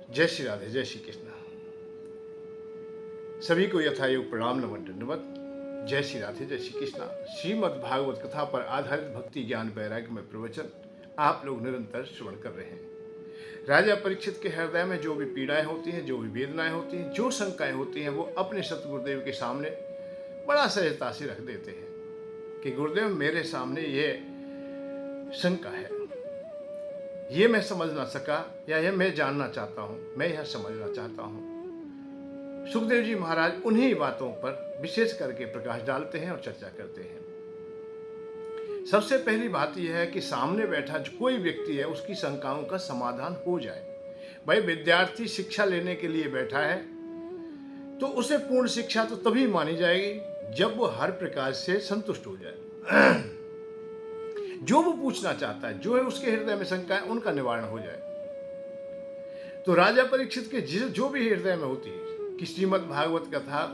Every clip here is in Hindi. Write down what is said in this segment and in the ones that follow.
जय श्री राधे, जय श्री कृष्ण। सभी को यथायोग प्रणाम नमन दंडवत। जय श्री राधे, जय श्री कृष्ण। श्रीमद् भागवत कथा पर आधारित भक्ति ज्ञान वैराग्य में प्रवचन आप लोग निरंतर श्रवण कर रहे हैं। राजा परीक्षित के हृदय में जो भी पीड़ाएं होती हैं, जो भी वेदनाएं होती हैं, जो शंकाएं होती हैं, वो अपने सतगुरुदेव के सामने बड़ा सहजता से रख देते हैं कि गुरुदेव मेरे सामने ये शंका है, ये मैं समझ ना सका, या ये मैं जानना चाहता हूँ, मैं यह समझना चाहता हूँ। सुखदेव जी महाराज उन्हीं बातों पर विशेष करके प्रकाश डालते हैं और चर्चा करते हैं। सबसे पहली बात यह है कि सामने बैठा जो कोई व्यक्ति है उसकी शंकाओं का समाधान हो जाए। भाई विद्यार्थी शिक्षा लेने के लिए बैठा है तो उसे पूर्ण शिक्षा तो तभी मानी जाएगी जब वो हर प्रकार से संतुष्ट हो जाए। जो वो पूछना चाहता है, जो है उसके हृदय में शंका है, उनका निवारण हो जाए। तो राजा परीक्षित के जो भी हृदय में होती है कि श्रीमद् भागवत कथा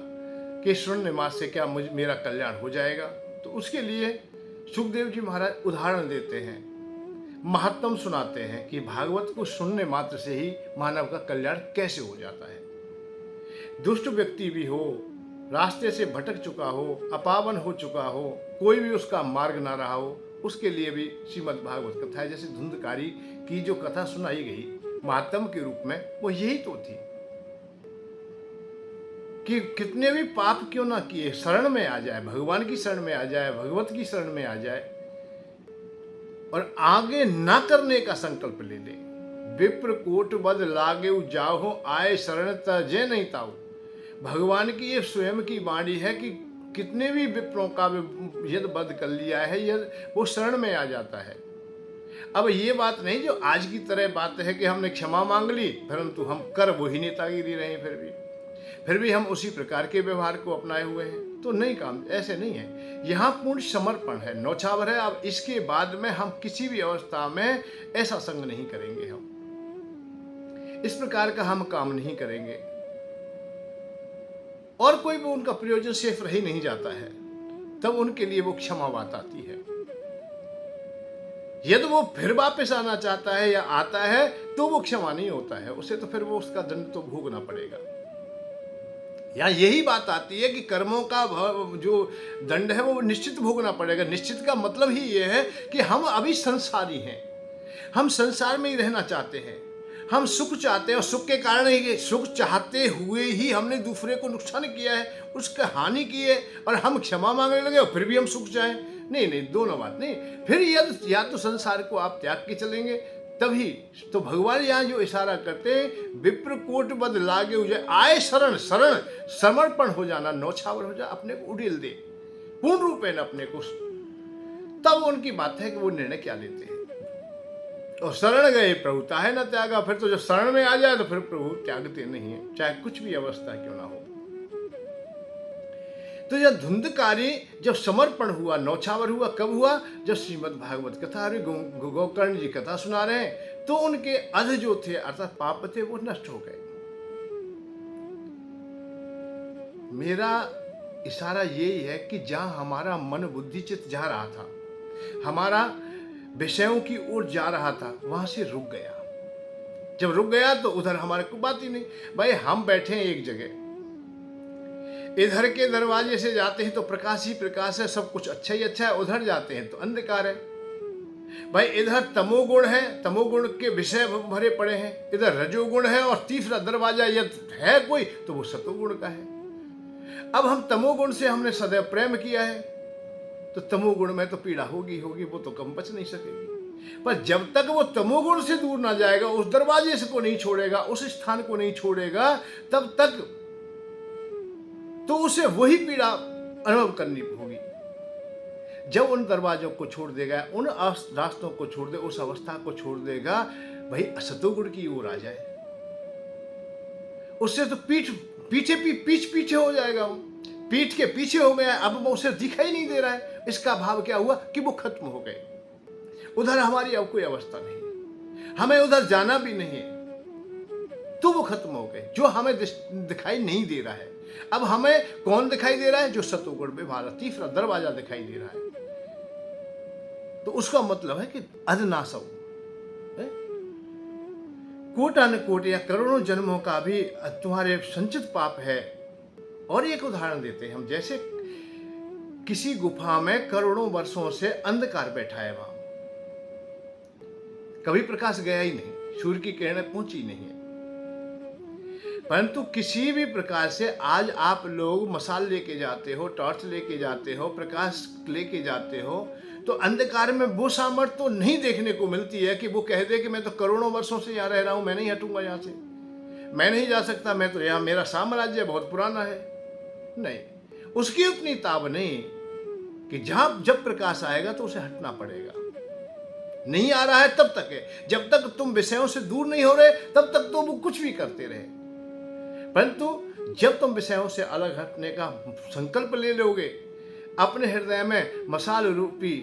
के श्रवण मास से क्या मेरा कल्याण हो जाएगा, तो उसके लिए सुखदेव जी महाराज उदाहरण देते हैं, महात्म सुनाते हैं कि भागवत को सुनने मात्र से ही मानव का कल्याण कैसे हो जाता है। दुष्ट व्यक्ति भी हो, रास्ते से भटक चुका हो, अपावन हो चुका हो, कोई भी उसका मार्ग ना रहा हो, उसके लिए भी श्रीमद् भागवत कथा है। जैसे धुंधकारी की जो कथा सुनाई गई महात्म के रूप में, वो यही तो थी कि कितने भी पाप क्यों ना किए, शरण में आ जाए, भगवान की शरण में आ जाए, भगवत की शरण में आ जाए और आगे ना करने का संकल्प ले ले। विप्र कोट बद लागे जाओ, आए शरण तजे नहीं ताऊ। भगवान की ये स्वयं की वाणी है कि कितने भी विप्रों का यद बद कर लिया है, यद वो शरण में आ जाता है। अब ये बात नहीं जो आज की तरह बात है कि हमने क्षमा मांग ली परंतु हम कर वही नेतागिरी रहे हैं, फिर भी हम उसी प्रकार के व्यवहार को अपनाए हुए हैं, तो नहीं, काम ऐसे नहीं है। यहाँ पूर्ण समर्पण है, नौछावर है। अब इसके बाद में हम किसी भी अवस्था में ऐसा संग नहीं करेंगे, हम इस प्रकार का हम काम नहीं करेंगे और कोई भी उनका प्रयोजन सिर्फ रह ही नहीं जाता है, तब उनके लिए वो क्षमा बात आती है। यदि वो फिर वापस आना चाहता है या आता है तो वो क्षमा नहीं होता है, उसे तो फिर वो उसका दंड तो भोगना पड़ेगा। या यही बात आती है कि कर्मों का जो दंड है वो निश्चित भोगना पड़ेगा। निश्चित का मतलब ही ये है कि हम अभी संसारी हैं, हम संसार में ही रहना चाहते हैं, हम सुख चाहते हैं और सुख के कारण ही, सुख चाहते हुए ही हमने दूसरे को नुकसान किया है, उसका हानि की है और हम क्षमा मांगने लगे और फिर भी हम सुख चाहें। नहीं, दोनों बात नहीं। फिर या तो संसार को आप त्याग के चलेंगे तभी तो भगवान यहाँ जो इशारा करते हैं, विप्र कोट बद लागे हो जाए, आए शरण समर्पण हो जाना, नौछावर हो जाए, अपने को उड़ेल दे पूर्ण रूपेण अपने को, तब उनकी बात है कि वो निर्णय क्या लेते हैं। और शरण गए प्रभु ताहे न त्यागा, फिर तो जब शरण में आ जाए तो फिर प्रभु त्यागते नहीं है, चाहे कुछ भी अवस्था क्यों ना हो। तो यह धुंधकारी जब समर्पण हुआ, नौछावर हुआ, कब हुआ? जब श्रीमद् भागवत कथा गोकर्ण जी कथा सुना रहे हैं तो उनके अध जो थे अर्थात पाप थे वो नष्ट हो गए। मेरा इशारा यही है कि जहां हमारा मन बुद्धि चित्त जा रहा था, हमारा विषयों की ओर जा रहा था, वहां से रुक गया। जब रुक गया तो उधर हमारे को बात ही नहीं। भाई हम बैठे हैं एक जगह, इधर के दरवाजे से जाते हैं तो प्रकाश ही प्रकाश है, सब कुछ अच्छा ही अच्छा है, उधर जाते हैं तो अंधकार है। भाई इधर तमोगुण है, तमोगुण के विषय भरे पड़े हैं, इधर रजोगुण है और तीसरा दरवाजा यदि है कोई तो वो सतोगुण का है। अब हम तमोगुण से हमने सदैव प्रेम किया है तो तमोगुण में तो पीड़ा होगी, वो तो कम बच नहीं सकेगी। पर जब तक वो तमोगुण से दूर ना जाएगा, उस दरवाजे से को नहीं छोड़ेगा, उस स्थान को नहीं छोड़ेगा, तब तक तो उसे वही पीड़ा अनुभव करनी होगी। जब उन दरवाजों को छोड़ देगा, उन रास्तों को छोड़ दे, उस अवस्था को छोड़ देगा, भाई असतोगुण की ओर आ जाए, उससे तो पीछे हो जाएगा। वो पीठ के पीछे हो गया, अब वो उसे दिखाई नहीं दे रहा है। इसका भाव क्या हुआ कि वो खत्म हो गए, उधर हमारी अब कोई अवस्था नहीं, हमें उधर जाना भी नहीं, तो वो खत्म हो गए। जो हमें दिखाई नहीं दे रहा है, अब हमें कौन दिखाई दे रहा है? जो सतोगुण में हमारा तीसरा दरवाजा दिखाई दे रहा है। तो उसका मतलब है कि अधनासव कोटानुकोट या करोड़ों जन्मों का भी तुम्हारे संचित पाप है। और एक उदाहरण देते हैं हम, जैसे किसी गुफा में करोड़ों वर्षों से अंधकार बैठा है, वहां कभी प्रकाश गया ही नहीं, सूर्य की किरणें पहुंची नहीं है, परंतु किसी भी प्रकार से आज आप लोग मसाल लेके जाते हो, टॉर्च लेके जाते हो, प्रकाश लेके जाते हो, तो अंधकार में वो सामर्थ्य तो नहीं देखने को मिलती है कि वो कह दे कि मैं तो करोड़ों वर्षों से यहाँ रह रहा हूं, मैं नहीं हटूंगा यहाँ से, मैं नहीं जा सकता, मैं तो यहाँ, मेरा साम्राज्य बहुत पुराना है। नहीं, उसकी उतनी ताब नहीं कि जहां जब प्रकाश आएगा तो उसे हटना पड़ेगा। नहीं आ रहा है तब तक है, जब तक तुम विषयों से दूर नहीं हो रहे तब तक तो वो कुछ भी करते रहे, परंतु जब तुम विषयों से अलग हटने का संकल्प ले लोगे, अपने हृदय में मसाल रूपी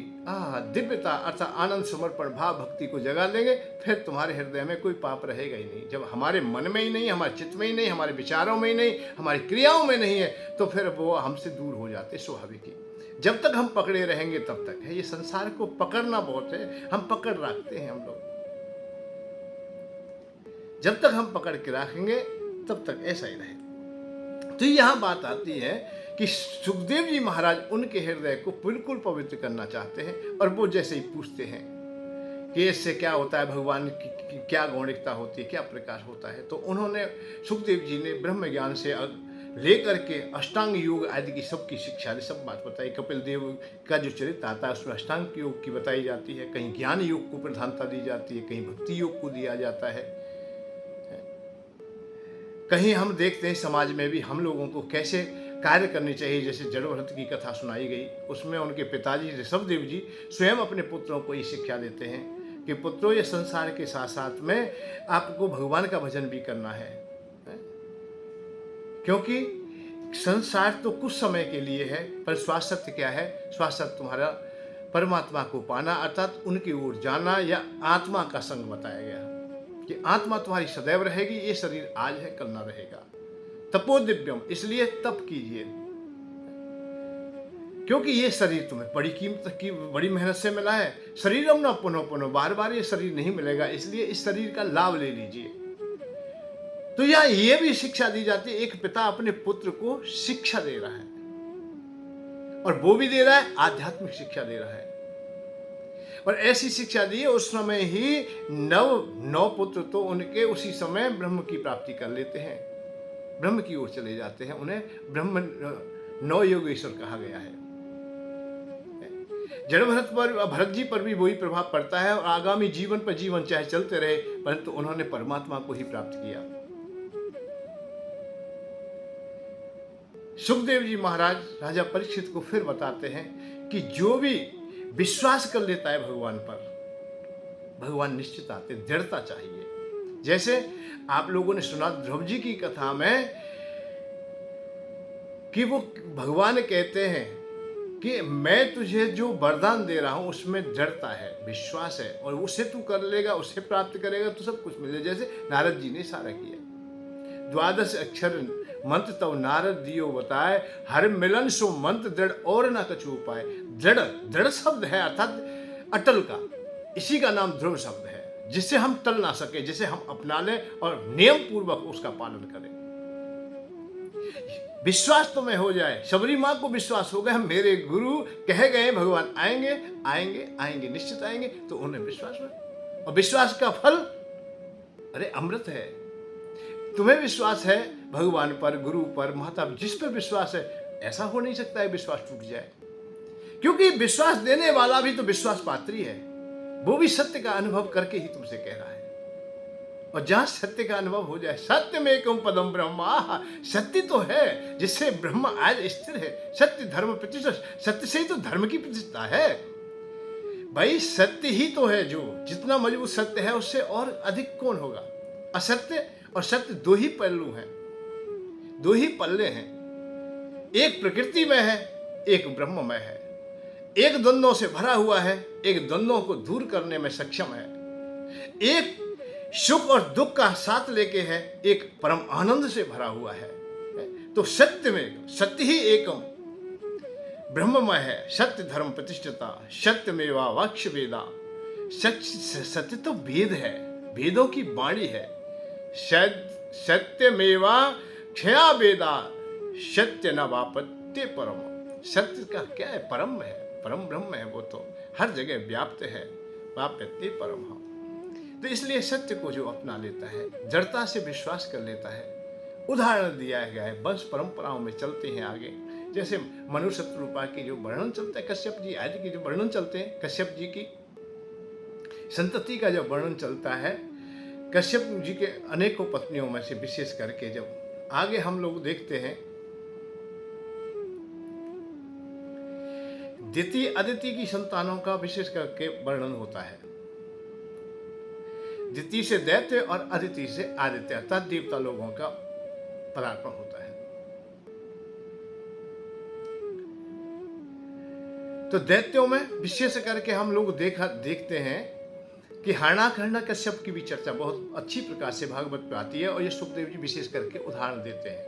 दिव्यता अर्थात आनंद समर्पण भाव भक्ति को जगा देंगे, फिर तुम्हारे हृदय में कोई पाप रहेगा ही नहीं। जब हमारे मन में ही नहीं, हमारे चित्त में ही नहीं, हमारे विचारों में ही नहीं, हमारी क्रियाओं में नहीं है, तो फिर वो हमसे दूर हो जाते स्वाभाविक ही। जब तक हम पकड़े रहेंगे तब तक है। ये संसार को पकड़ना बहुत है, हम पकड़ रखते हैं हम लोग। जब तक हम पकड़ के रखेंगे तब तक ऐसा ही रहे। तो यहां बात आती है कि सुखदेव जी महाराज उनके हृदय को बिल्कुल पवित्र करना चाहते हैं, और वो जैसे ही पूछते हैं कि इससे क्या होता है, भगवान की क्या गौणिकता होती है, क्या प्रकाश होता है, तो उन्होंने, सुखदेव जी ने ब्रह्म ज्ञान से लेकर के अष्टांग योग आदि की सबकी शिक्षा ने सब बात बताई। कपिल देव का जो चरित्र आता है उसमें अष्टांग योग की बताई जाती है, कहीं ज्ञान योग को प्रधानता दी जाती है, कहीं भक्ति योग को दिया जाता है। कहीं हम देखते हैं समाज में भी हम लोगों को कैसे कार्य करनी चाहिए। जैसे जड़भरत की कथा सुनाई गई, उसमें उनके पिताजी ऋषभदेव जी स्वयं अपने पुत्रों को ये शिक्षा देते हैं कि पुत्रों, ये संसार के साथ साथ में आपको भगवान का भजन भी करना है, क्योंकि संसार तो कुछ समय के लिए है, पर स्वास्थ्य क्या है, स्वास्थ्य तुम्हारा परमात्मा को पाना अर्थात उनकी ओर जाना, या आत्मा का संग बताया गया कि आत्मा तुम्हारी सदैव रहेगी। ये शरीर आज है, कल ना रहेगा। तपो दिव्यम, इसलिए तप कीजिए, क्योंकि ये शरीर तुम्हें बड़ी कीमत की, बड़ी मेहनत से मिला है। शरीरम न पुनः पुनः, बार बार ये शरीर नहीं मिलेगा, इसलिए इस शरीर का लाभ ले लीजिए। तो यहां ये भी शिक्षा दी जाती है, एक पिता अपने पुत्र को शिक्षा दे रहा है, और वो भी दे रहा है आध्यात्मिक शिक्षा दे रहा है। और ऐसी शिक्षा दी, उस समय ही नौ पुत्र तो उनके उसी समय ब्रह्म की प्राप्ति कर लेते हैं, ब्रह्म की ओर चले जाते हैं। उन्हें ब्रह्म नौ योगेश्वर कहा गया है। जड़भरत पर, भरत जी पर भी वही प्रभाव पड़ता है, और आगामी जीवन पर जीवन चाहे चलते रहे, परंतु उन्होंने परमात्मा को ही प्राप्त किया। सुखदेव जी महाराज राजा परीक्षित को फिर बताते हैं कि जो भी विश्वास कर लेता है भगवान पर, भगवान निश्चित आते, दृढ़ता चाहिए। जैसे आप लोगों ने सुना ध्रुव जी की कथा में कि वो भगवान कहते हैं कि मैं तुझे जो वरदान दे रहा हूं उसमें दृढ़ता है, विश्वास है, और उसे तू कर लेगा, उसे प्राप्त करेगा तो सब कुछ मिलेगा। जैसे नारद जी ने सारा किया। 12 अक्षर मंत्र तब नारद दियो बताए, हर मिलन सो मंत्र दृढ़ और ना कछु उपाय। दृढ़, दृढ़ शब्द है अर्थात अटल का, इसी का नाम ध्रुव शब्द है, जिससे हम टल ना सके, जिसे हम अपना लें और नियम पूर्वक उसका पालन करें। विश्वास तुम्हें हो जाए, शबरी मां को विश्वास हो गया, मेरे गुरु कह गए भगवान आएंगे आएंगे आएंगे, निश्चित आएंगे, तो उन्हें विश्वास हुआ। और विश्वास का फल अरे अमृत है। तुम्हें विश्वास है भगवान पर, गुरु पर, माता, जिस पर विश्वास है, ऐसा हो नहीं सकता है विश्वास टूट जाए, क्योंकि विश्वास देने वाला भी तो विश्वास पात्री है, वो भी सत्य का अनुभव करके ही तुमसे कह रहा है। और जहां सत्य का अनुभव हो जाए, सत्य में एकम पदम ब्रह्मा, सत्य तो है जिससे ब्रह्म आज स्थिर है। सत्य धर्म प्रतिष्ठा, सत्य से ही तो धर्म की प्रतिष्ठा है भाई। सत्य ही तो है, जो जितना मजबूत सत्य है उससे और अधिक कौन होगा। असत्य और सत्य दो ही पहलू हैं, दो ही पल्ले हैं, एक प्रकृति में है, एक ब्रह्म में है। एक द्वंद्वों से भरा हुआ है, एक द्वंद्वों को दूर करने में सक्षम है। एक सुख और दुख का साथ लेके है, एक परम आनंद से भरा हुआ है। तो सत्य में, सत्य ही एकम ब्रह्ममय है। सत्य धर्म प्रतिष्ठिता, सत्य मेवा वाक्ष वेदा। सत्य तो वेद है, वेदों की वाणी है, सत्यमेवा क्षया वेदा सत्य न वापत्य परम। सत्य का क्या है? परम है, परम ब्रह्म है, वो तो हर जगह व्याप्त है। वापत्य परम। तो इसलिए सत्य को जो अपना लेता है, दृढ़ता से विश्वास कर लेता है। उदाहरण दिया गया है, वंश परंपराओं में चलते हैं आगे, जैसे मनु शत्रुपा की जो वर्णन चलता है, कश्यप जी आदि की जो वर्णन चलते हैं, कश्यप जी की संतति का जो वर्णन चलता है, कश्यप जी के अनेकों पत्नियों में से विशेष करके जब आगे हम लोग देखते हैं, दिति अदिति की संतानों का विशेष करके वर्णन होता है। दिति से दैत्य और अदिति से आदित्य अर्थात देवता लोगों का पदार्पण होता है। तो दैत्यों में विशेष करके हम लोग देखते हैं कि हरणाकर्णा कश्यप की भी चर्चा बहुत अच्छी प्रकार से भागवत में आती है, और ये सुखदेव जी विशेष करके उदाहरण देते हैं।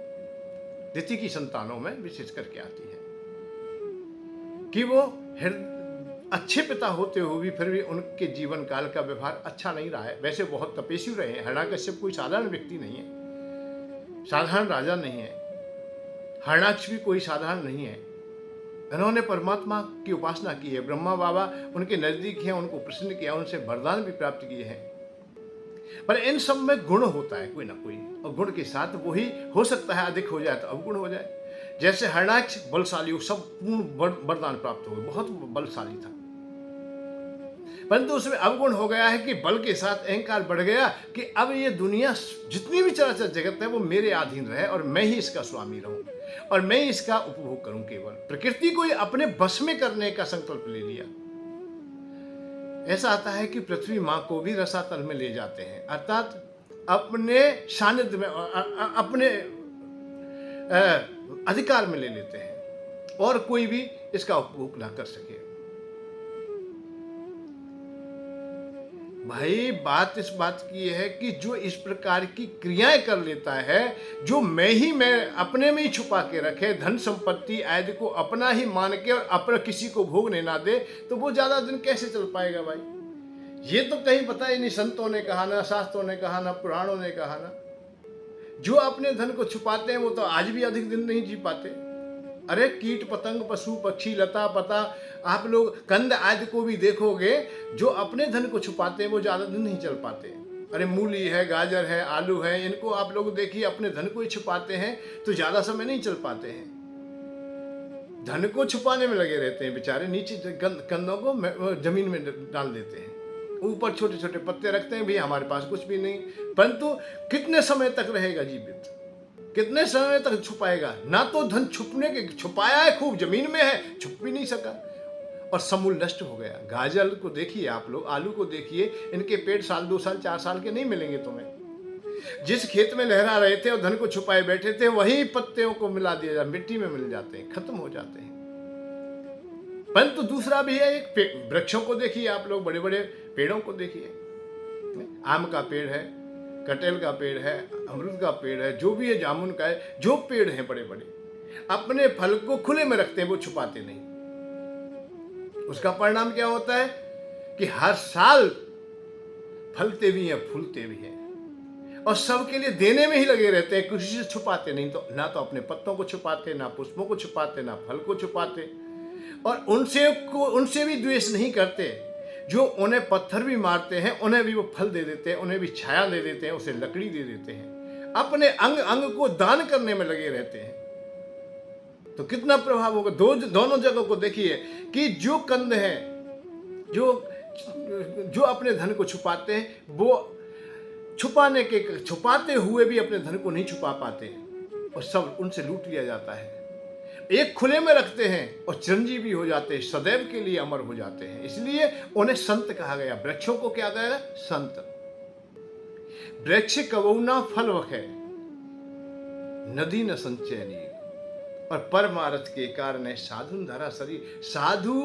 दिति की संतानों में विशेष करके आती है कि वो अच्छे पिता होते हुए भी फिर भी उनके जीवन काल का व्यवहार अच्छा नहीं रहा है। वैसे बहुत तपस्वी रहे हैं। हरणाकश्यप कोई साधारण व्यक्ति नहीं है, साधारण राजा नहीं है। हरणाक्ष भी कोई साधारण नहीं है। इन्होंने परमात्मा की उपासना की है। ब्रह्मा बाबा उनके नजदीक हैं, उनको प्रसन्न किया, उनसे वरदान भी प्राप्त किए हैं। पर इन सब में गुण होता है कोई ना कोई, और गुण के साथ वही हो सकता है अधिक हो जाए तो अवगुण हो जाए। जैसे हरणाक्ष बलशाली, सब पूर्ण वरदान प्राप्त हो गए, बहुत बलशाली था, परंतु उसमें अवगुण हो गया है कि बल के साथ अहंकार बढ़ गया कि अब ये दुनिया जितनी भी चराचर जगत है वो मेरे अधीन रहे और मैं ही इसका स्वामी रहूं और मैं ही इसका उपभोग करूं। केवल प्रकृति को ही अपने बस में करने का संकल्प ले लिया। ऐसा आता है कि पृथ्वी मां को भी रसातल में ले जाते हैं, अर्थात अपने सानिध्य में, अपने अधिकार में ले लेते हैं और कोई भी इसका उपभोग ना कर सके। भाई बात इस बात की है कि जो इस प्रकार की क्रियाएं कर लेता है, जो मैं अपने में ही छुपा के रखे, धन संपत्ति आदि को अपना ही मान के और अपना किसी को भोगने ना दे, तो वो ज्यादा दिन कैसे चल पाएगा भाई? ये तो कहीं पता ही नहीं, संतों ने कहा ना, शास्त्रों ने कहा ना, पुराणों ने कहा ना। जो अपने धन को छुपाते हैं वो तो आज भी अधिक दिन नहीं जी पाते। अरे कीट पतंग, पशु पक्षी, लता पता, आप लोग कंद आदि को भी देखोगे, जो अपने धन को छुपाते हैं वो ज्यादा दिन नहीं चल पाते। अरे मूली है, गाजर है, आलू है, इनको आप लोग देखिए अपने धन को ही छुपाते हैं तो ज्यादा समय नहीं चल पाते हैं। धन को छुपाने में लगे रहते हैं बेचारे, नीचे कंदों को जमीन में डाल देते हैं, ऊपर छोटे छोटे पत्ते रखते हैं, भैया हमारे पास कुछ भी नहीं। परंतु कितने समय तक रहेगा जीवित, कितने समय तक छुपाएगा? ना तो धन छुपाया है, खूब जमीन में है, छुप भी नहीं सका और समूल नष्ट हो गया। गाजर को देखिए आप लोग, आलू को देखिए, इनके पेड़ साल 2 साल 4 साल के नहीं मिलेंगे तुम्हें। जिस खेत में लहरा रहे थे और धन को छुपाए बैठे थे, वही पत्तियों को मिला दिया जाए, मिट्टी में मिल जाते हैं, खत्म हो जाते हैं। परंतु दूसरा भी है, एक वृक्षों को देखिए आप लोग, बड़े बड़े पेड़ों को देखिए, आम का पेड़ है, कटहल का पेड़ है, अमरूद का पेड़ है, जो भी है, जामुन का है, जो पेड़ हैं बड़े बड़े, अपने फल को खुले में रखते हैं, वो छुपाते नहीं। उसका परिणाम क्या होता है कि हर साल फलते भी हैं, फूलते भी हैं और सबके लिए देने में ही लगे रहते हैं, किसी से छुपाते नहीं। तो ना तो अपने पत्तों को छुपाते, ना पुष्पों को छुपाते, ना फल को छुपाते, और उनसे भी द्वेष नहीं करते। जो उन्हें पत्थर भी मारते हैं उन्हें भी वो फल दे देते हैं, उन्हें भी छाया दे देते हैं, उसे लकड़ी दे देते हैं, अपने अंग अंग को दान करने में लगे रहते हैं। तो कितना प्रभाव होगा? दोनों जगहों को देखिए कि जो कंद हैं, जो अपने धन को छुपाते हैं, वो छुपाते हुए भी अपने धन को नहीं छुपा पाते और सब उनसे लूट लिया जाता है। एक खुले में रखते हैं और चिरंजीवी हो जाते हैं, सदैव के लिए अमर हो जाते हैं। इसलिए उन्हें संत कहा गया। वृक्षों को क्या कहा गया? संत। वृक्ष कवौना फल वखे, नदी न संचयनी, और परमार्थ के कारण साधु धरा शरीर। साधु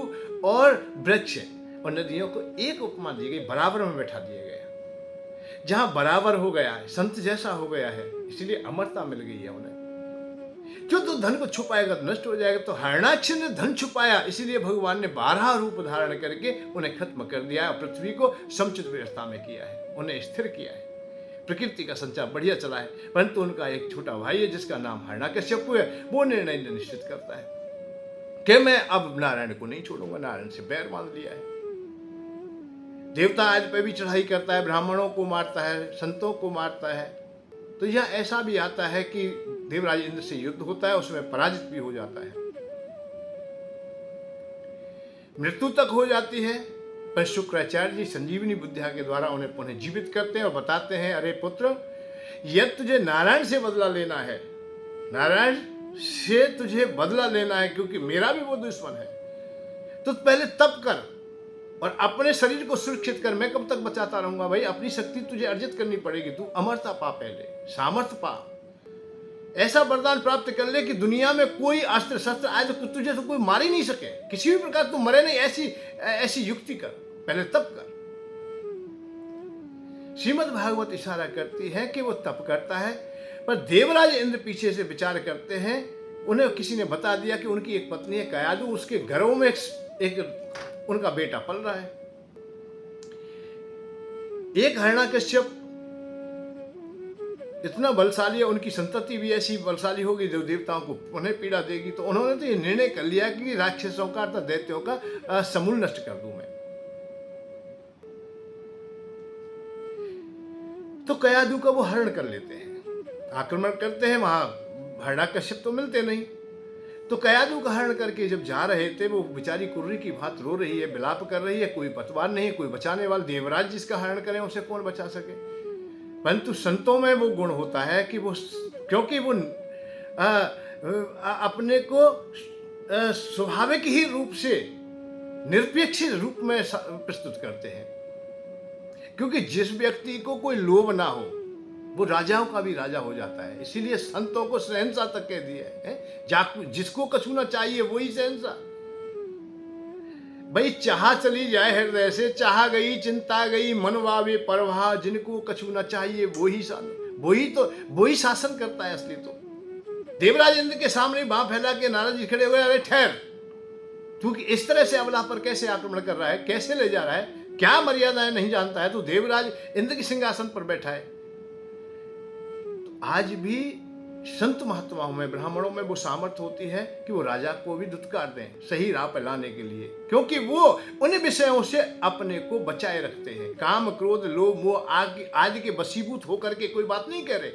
और वृक्ष और नदियों को एक उपमा दी गई, बराबर में बैठा दिया गया। जहां बराबर हो गया है, संत जैसा हो गया है, इसलिए अमरता मिल गई है उन्हें। जो तो धन को छुपाएगा तो नष्ट हो जाएगा। तो हरणाक्ष ने धन छुपाया, इसलिए भगवान ने 12 रूप धारण करके उन्हें खत्म कर दिया और पृथ्वी को समुचित व्यवस्था में किया है, उन्हें स्थिर किया है। प्रकृति का संचार बढ़िया चला है, परंतु उनका एक छोटा भाई है जिसका नाम हिरण्यकश्यप है, वो निर्णय निश्चित करता है कि मैं अब नारायण को नहीं छोड़ूंगा, नारायण से बैर मान लिया है। देवता आदि पे भी चढ़ाई करता है, ब्राह्मणों को मारता है, संतों को मारता है। तो यह ऐसा भी आता है कि देवराज इंद्र से युद्ध होता है, उसमें पराजित भी हो जाता है, मृत्यु तक हो जाती है। पर शुक्राचार्य जी संजीवनी बुद्धिया के द्वारा उन्हें पुनः जीवित करते हैं और बताते हैं, अरे पुत्र, यदि तुझे नारायण से बदला लेना है, नारायण से तुझे बदला लेना है, क्योंकि मेरा भी वो दुश्मन है, तो पहले तप कर और अपने शरीर को सुरक्षित कर। मैं कब तक बचाता रहूंगा भाई? अपनी शक्ति तुझे अर्जित करनी पड़ेगी। तू अमरता पा, पहले सामर्थ्य पा, ऐसा वरदान प्राप्त कर ले कि दुनिया में कोई अस्त्र शस्त्र आए तो तुझे तो कोई मार ही नहीं सके, किसी भी प्रकार तू मरे नहीं। ऐसी युक्ति कर, पहले तप कर। श्रीमद् भागवत इशारा करती है कि वो तप करता है, पर देवराज इंद्र पीछे से विचार करते हैं। उन्हें किसी ने बता दिया कि उनकी एक पत्नी है कयादु, उसके घरों में एक उनका बेटा पल रहा है। एक हिरण्यकश्यप इतना बलशाली है, उनकी संतति भी ऐसी बलशाली होगी जो देवताओं को पुनः पीड़ा देगी। तो उन्होंने तो ये निर्णय कर लिया कि राक्षसों का अर्थात दैत्यों का समूल नष्ट कर दूं मैं। तो कयादु का वो हरण कर लेते हैं, आक्रमण करते हैं। वहां हिरण्यकश्यप तो मिलते नहीं, तो कयादु का हरण करके जब जा रहे थे, वो बेचारी कुर्री की भांति रो रही है, विलाप कर रही है, कोई पतवार नहीं, कोई बचाने वाला। देवराज जिसका हरण करें उसे कौन बचा सके? परंतु संतों में वो गुण होता है कि वो, क्योंकि वो अपने को स्वाभाविक ही रूप से निरपेक्ष रूप में प्रस्तुत करते हैं। क्योंकि जिस व्यक्ति को कोई लोभ ना हो वो राजाओं का भी राजा हो जाता है। इसीलिए संतों को शहंशाह तक कह दिया है, जिसको कछु ना चाहिए वही शहंशाह। भाई चाह चली जाए हृदय से, चाह गई चिंता गई मन वावे परवाह, जिनको कछु ना चाहिए वही शासन करता है असली। तो देवराज इंद्र के सामने बांह फैला के नारद जी खड़े हुए, अरे ठहर, तू इस तरह से अबला पर कैसे आक्रमण कर रहा है, कैसे ले जा रहा है, क्या मर्यादाएं नहीं जानता है? तू देवराज इंद्र के सिंहासन पर बैठा है। तो आज भी संत महात्माओं में, ब्राह्मणों में वो सामर्थ्य होती है कि वो राजा को भी दुत्कार दें सही राह पर लाने के लिए, क्योंकि वो उन विषयों से अपने को बचाए रखते हैं। काम क्रोध लोभ मोह आदि के वशीभूत होकर के कोई बात नहीं कह रहे।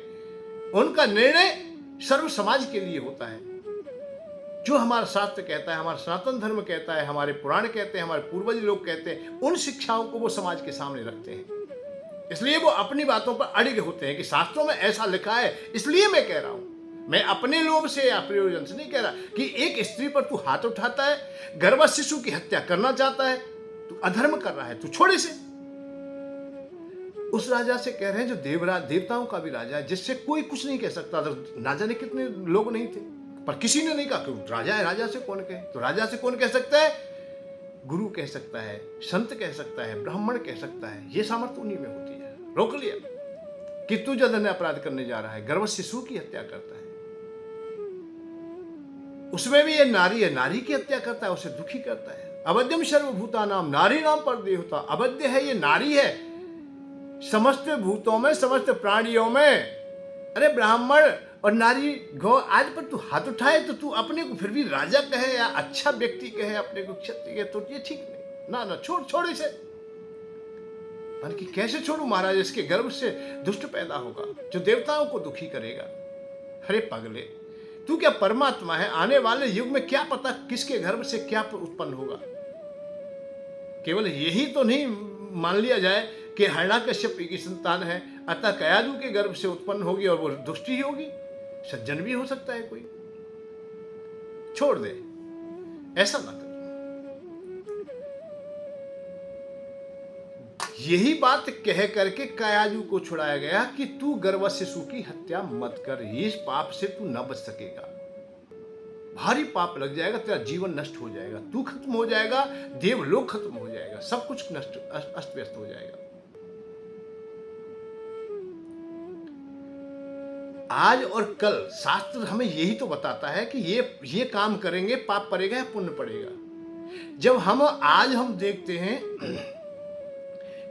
उनका निर्णय सर्व समाज के लिए होता है। जो हमारा शास्त्र कहता है, हमारा सनातन धर्म कहता है, हमारे पुराण कहते हैं, हमारे पूर्वज लोग कहते हैं, उन शिक्षाओं को वो समाज के सामने रखते हैं। इसलिए वो अपनी बातों पर अड़िग होते हैं कि शास्त्रों में ऐसा लिखा है इसलिए मैं कह रहा हूं। मैं अपने लोभ से या प्रयोजन से नहीं कह रहा कि एक स्त्री पर तू हाथ उठाता है, गर्भस्थ शिशु की हत्या करना चाहता है, तू अधर्म कर रहा है, तू छोड़ इसे। उस राजा से कह रहे हैं जो देवराज, देवताओं का भी राजा है, जिससे कोई कुछ नहीं कह सकता। ना जाने कितने लोग नहीं थे, पर किसी ने नहीं कहा कि राजा है, राजा से कौन कहे? तो राजा से कौन कह सकता है? गुरु कह सकता है, संत कह सकता है, ब्राह्मण कह सकता है। ये सामर्थ्य उन्हीं में होती है। रोक लिया कि तू जघन्य अपराध करने जा रहा है, गर्भस्थ शिशु की हत्या करता है। उसमें भी ये नारी है, नारी की हत्या करता है, उसे दुखी करता है। अवध्यम सर्वभूतानाम नारी नाम पर देवता। अवध्य है, ये नारी है समस्त भूतों में, समस्त प्राणियों में। अरे ब्राह्मण और नारी गौ आज पर तू हाथ उठाए तो तू अपने को फिर भी राजा कहे या अच्छा व्यक्ति कहे, अपने को क्षत्रिय कहे, तो ये ठीक नहीं। ना ना, छोड़ इसे। मन की कैसे छोड़ू महाराज? इसके गर्भ से दुष्ट पैदा होगा जो देवताओं को दुखी करेगा। अरे पगले, तू क्या परमात्मा है? आने वाले युग में क्या पता किसके गर्भ से क्या उत्पन्न होगा। केवल यही तो नहीं मान लिया जाए कि हिरण्यकश्यप की संतान है, अतः कयादु के गर्भ से उत्पन्न होगी और वो दुष्टी ही होगी। सज्जन भी हो सकता है कोई। छोड़ दे, ऐसा ना कर। यही बात कह करके कयादु को छुड़ाया गया कि तू गर्भस्थ शिशु की हत्या मत कर, इस पाप से तू न बच सकेगा। भारी पाप लग जाएगा, तेरा जीवन नष्ट हो जाएगा, तू खत्म हो जाएगा, देवलोक खत्म हो जाएगा, सब कुछ नष्ट अस्त व्यस्त हो जाएगा। आज और कल शास्त्र हमें यही तो बताता है कि ये काम करेंगे पाप पड़ेगा या पुण्य पड़ेगा। जब हम देखते हैं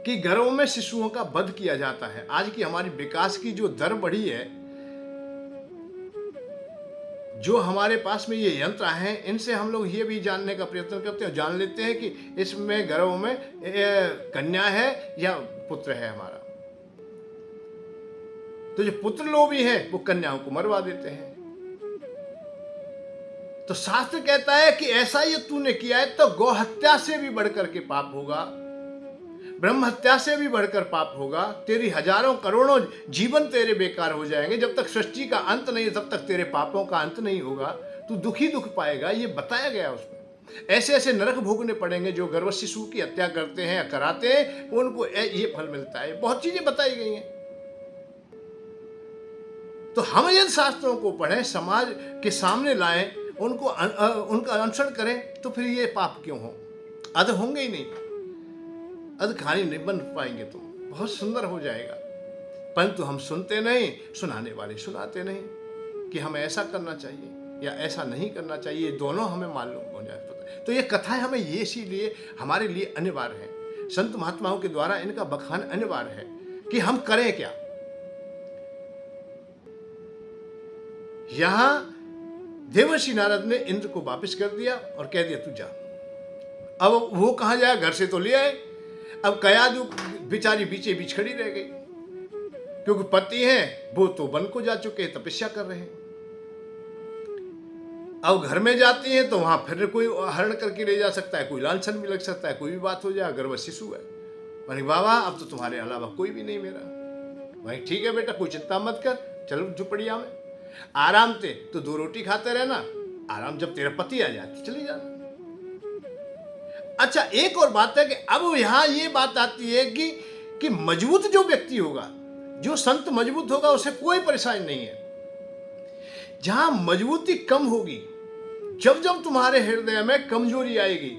कि गर्भ में शिशुओं का वध किया जाता है। आज की हमारी विकास की जो दर बढ़ी है, जो हमारे पास में ये यंत्र हैं, इनसे हम लोग ये भी जानने का प्रयत्न करते हैं, जान लेते हैं कि इसमें गर्भ में कन्या है या पुत्र है हमारा। तो जो पुत्र लोभी है वो कन्याओं को मरवा देते हैं। तो शास्त्र कहता है कि ऐसा ये तूने किया है तो गौ हत्या से भी बढ़कर के पाप होगा, ब्रह्म हत्या से भी बढ़कर पाप होगा। तेरी हजारों करोड़ों जीवन तेरे बेकार हो जाएंगे। जब तक सृष्टि का अंत नहीं है तब तक तेरे पापों का अंत नहीं होगा। तू दुखी दुख पाएगा, ये बताया गया उसमें। ऐसे ऐसे नरक भोगने पड़ेंगे। जो गर्भ शिशु की हत्या करते हैं या कराते हैं उनको ये फल मिलता है। बहुत चीजें बताई गई हैं। तो हम इन शास्त्रों को पढ़ें, समाज के सामने लाएं, उनको उनका अनुसरण करें, तो फिर ये पाप क्यों हो? अध होंगे ही नहीं, अधखानी नहीं बन पाएंगे। तुम बहुत सुंदर हो जाएगा। परंतु हम सुनते नहीं, सुनाने वाले सुनाते नहीं कि हमें ऐसा करना चाहिए या ऐसा नहीं करना चाहिए। दोनों हमें मालूम हो जाए। तो ये कथाएं हमें ये इसीलिए हमारे लिए अनिवार्य है। संत महात्माओं के द्वारा इनका बखान अनिवार्य है कि हम करें क्या। यहां देवर्षि नारद ने इंद्र को वापस कर दिया और कह दिया तू जा। अब वो कहां जाए? घर से तो ले आए। अब कयादू बेचारी बीचे बीच खड़ी रह गई, क्योंकि पति हैं वो तो वन को जा चुके हैं, तपस्या कर रहे हैं। अब घर में जाती हैं तो वहां फिर कोई हरण करके ले जा सकता है, कोई लांछन भी लग सकता है, कोई भी बात हो जाए। गर्भ शिशु है। मैंने बाबा अब तो तुम्हारे अलावा कोई भी नहीं मेरा। भाई ठीक है बेटा, कोई चिंता मत कर, चलो झुपड़िया में आराम से तो 2 रोटी खाते रहना। आराम जब तेरा पति आ जाए तो चली जाना। अच्छा, एक और बात है कि अब यहां ये बात आती है कि मजबूत जो व्यक्ति होगा, जो संत मजबूत होगा, उसे कोई परेशानी नहीं है। जहां मजबूती कम होगी, जब जब तुम्हारे हृदय में कमजोरी आएगी,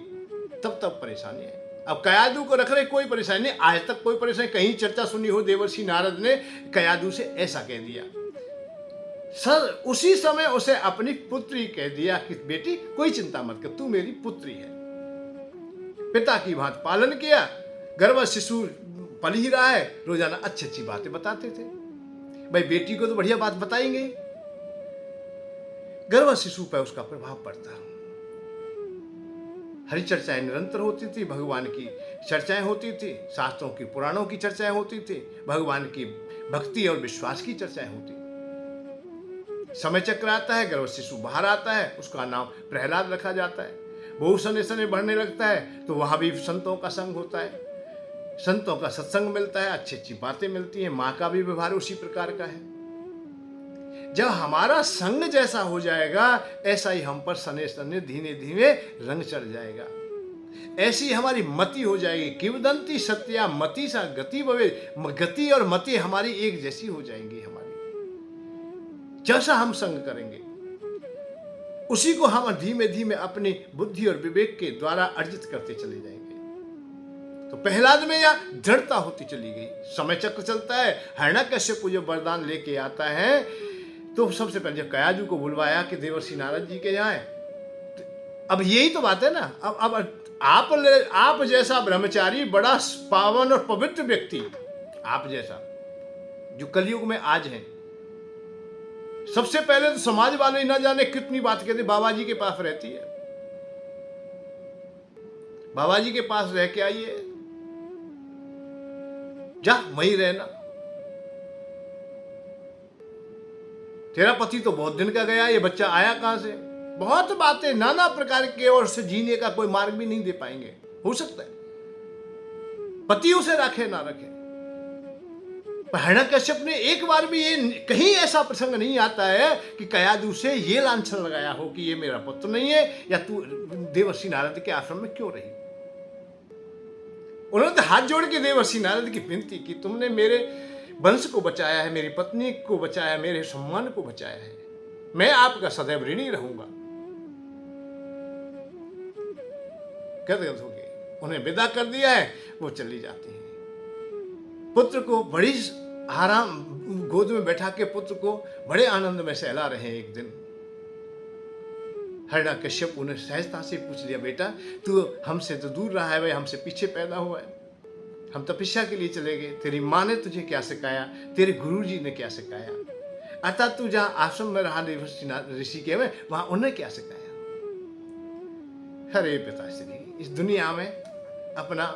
तब तब परेशानी है। अब कयादू को रख रहे, कोई परेशानी नहीं, आज तक कोई परेशानी। कहीं चर्चा सुनी हो देवर्षि नारद ने कयादू से ऐसा कह दिया? सर उसी समय उसे अपनी पुत्री कह दिया कि बेटी कोई चिंता मत कर, तू मेरी पुत्री है। पिता की भांति पालन किया। गर्भ शिशु पल ही रहा है, रोजाना अच्छी अच्छी बातें बताते थे। भाई बेटी को तो बढ़िया बात बताएंगे। गर्भ शिशु पर उसका प्रभाव पड़ता। हरि चर्चाएं निरंतर होती थी, भगवान की चर्चाएं होती थी, शास्त्रों की पुराणों की चर्चाएं होती थी, भगवान की भक्ति और विश्वास की चर्चाएं होती। समय चक्र आता है, गर्भ शिशु बाहर आता है, उसका नाम प्रहलाद रखा जाता है। वो सने सने बढ़ने लगता है तो वहां भी संतों का संग होता है, संतों का सत्संग मिलता है, अच्छी अच्छी बातें मिलती हैं। माँ का भी व्यवहार उसी प्रकार का है। जब हमारा संग जैसा हो जाएगा, ऐसा ही हम पर सने सने धीमे धीमे रंग चढ़ जाएगा। ऐसी हमारी मति हो जाएगी। किवदंती सत्या मति सा गति भवे। गति और मति हमारी एक जैसी हो जाएंगी। हमारी जैसा हम संग करेंगे उसी को हम धीमे धीमे अपनी बुद्धि और विवेक के द्वारा अर्जित करते चले जाएंगे। तो प्रहलाद में यह दृढ़ता होती चली गई। समय चक्र चलता है। हिरण्यकश्यप जब वरदान लेके आता है तो सबसे पहले जब कयादू को बुलवाया कि देवर्षि नारद जी के यहाँ, अब यही तो बात है ना। अब आप जैसा ब्रह्मचारी, बड़ा पावन और पवित्र व्यक्ति, आप जैसा जो कलयुग में आज है, सबसे पहले तो समाज वाले ही ना जाने कितनी बात कहते, बाबा जी के पास रहती है, बाबा जी के पास रह के आइए, जा वहीं रहना। तेरा पति तो बहुत दिन का गया, ये बच्चा आया कहां से? बहुत बातें नाना प्रकार के, और उससे जीने का कोई मार्ग भी नहीं दे पाएंगे। हो सकता है पति उसे रखे ना रखे। हिरण्यकश्यप ने एक बार भी ये कहीं ऐसा प्रसंग नहीं आता है कि कयादू से ये लांछन लगाया हो कि ये मेरा पुत्र नहीं है या तू देवर्षि नारद के आश्रम में क्यों रही। उन्होंने तो हाथ जोड़ के देवर्षि नारद की विनती की, तुमने मेरे वंश को बचाया है, मेरी पत्नी को बचाया, मेरे सम्मान को बचाया है, मैं आपका सदैव ऋणी रहूंगा। गदगद हो गए, उन्हें विदा कर दिया है, वो चली जाती है। पुत्र को बड़ी आराम गोद में बैठा के पुत्र को बड़े आनंद में सहला रहे। एक दिन हिरण्यकश्यप उन्हें सहजता से पूछ लिया, बेटा तू हमसे तो दूर रहा है, भाई हमसे पीछे पैदा हुआ है, हम तपस्या के लिए चले गए, तेरी माँ ने तुझे क्या सिखाया, तेरे गुरु जी ने क्या सिखाया, अर्थात तू जहाँ आश्रम में रहा ऋषि के में, वहां उन्हें क्या सिखाया। हरे पिताश्री, इस दुनिया में अपना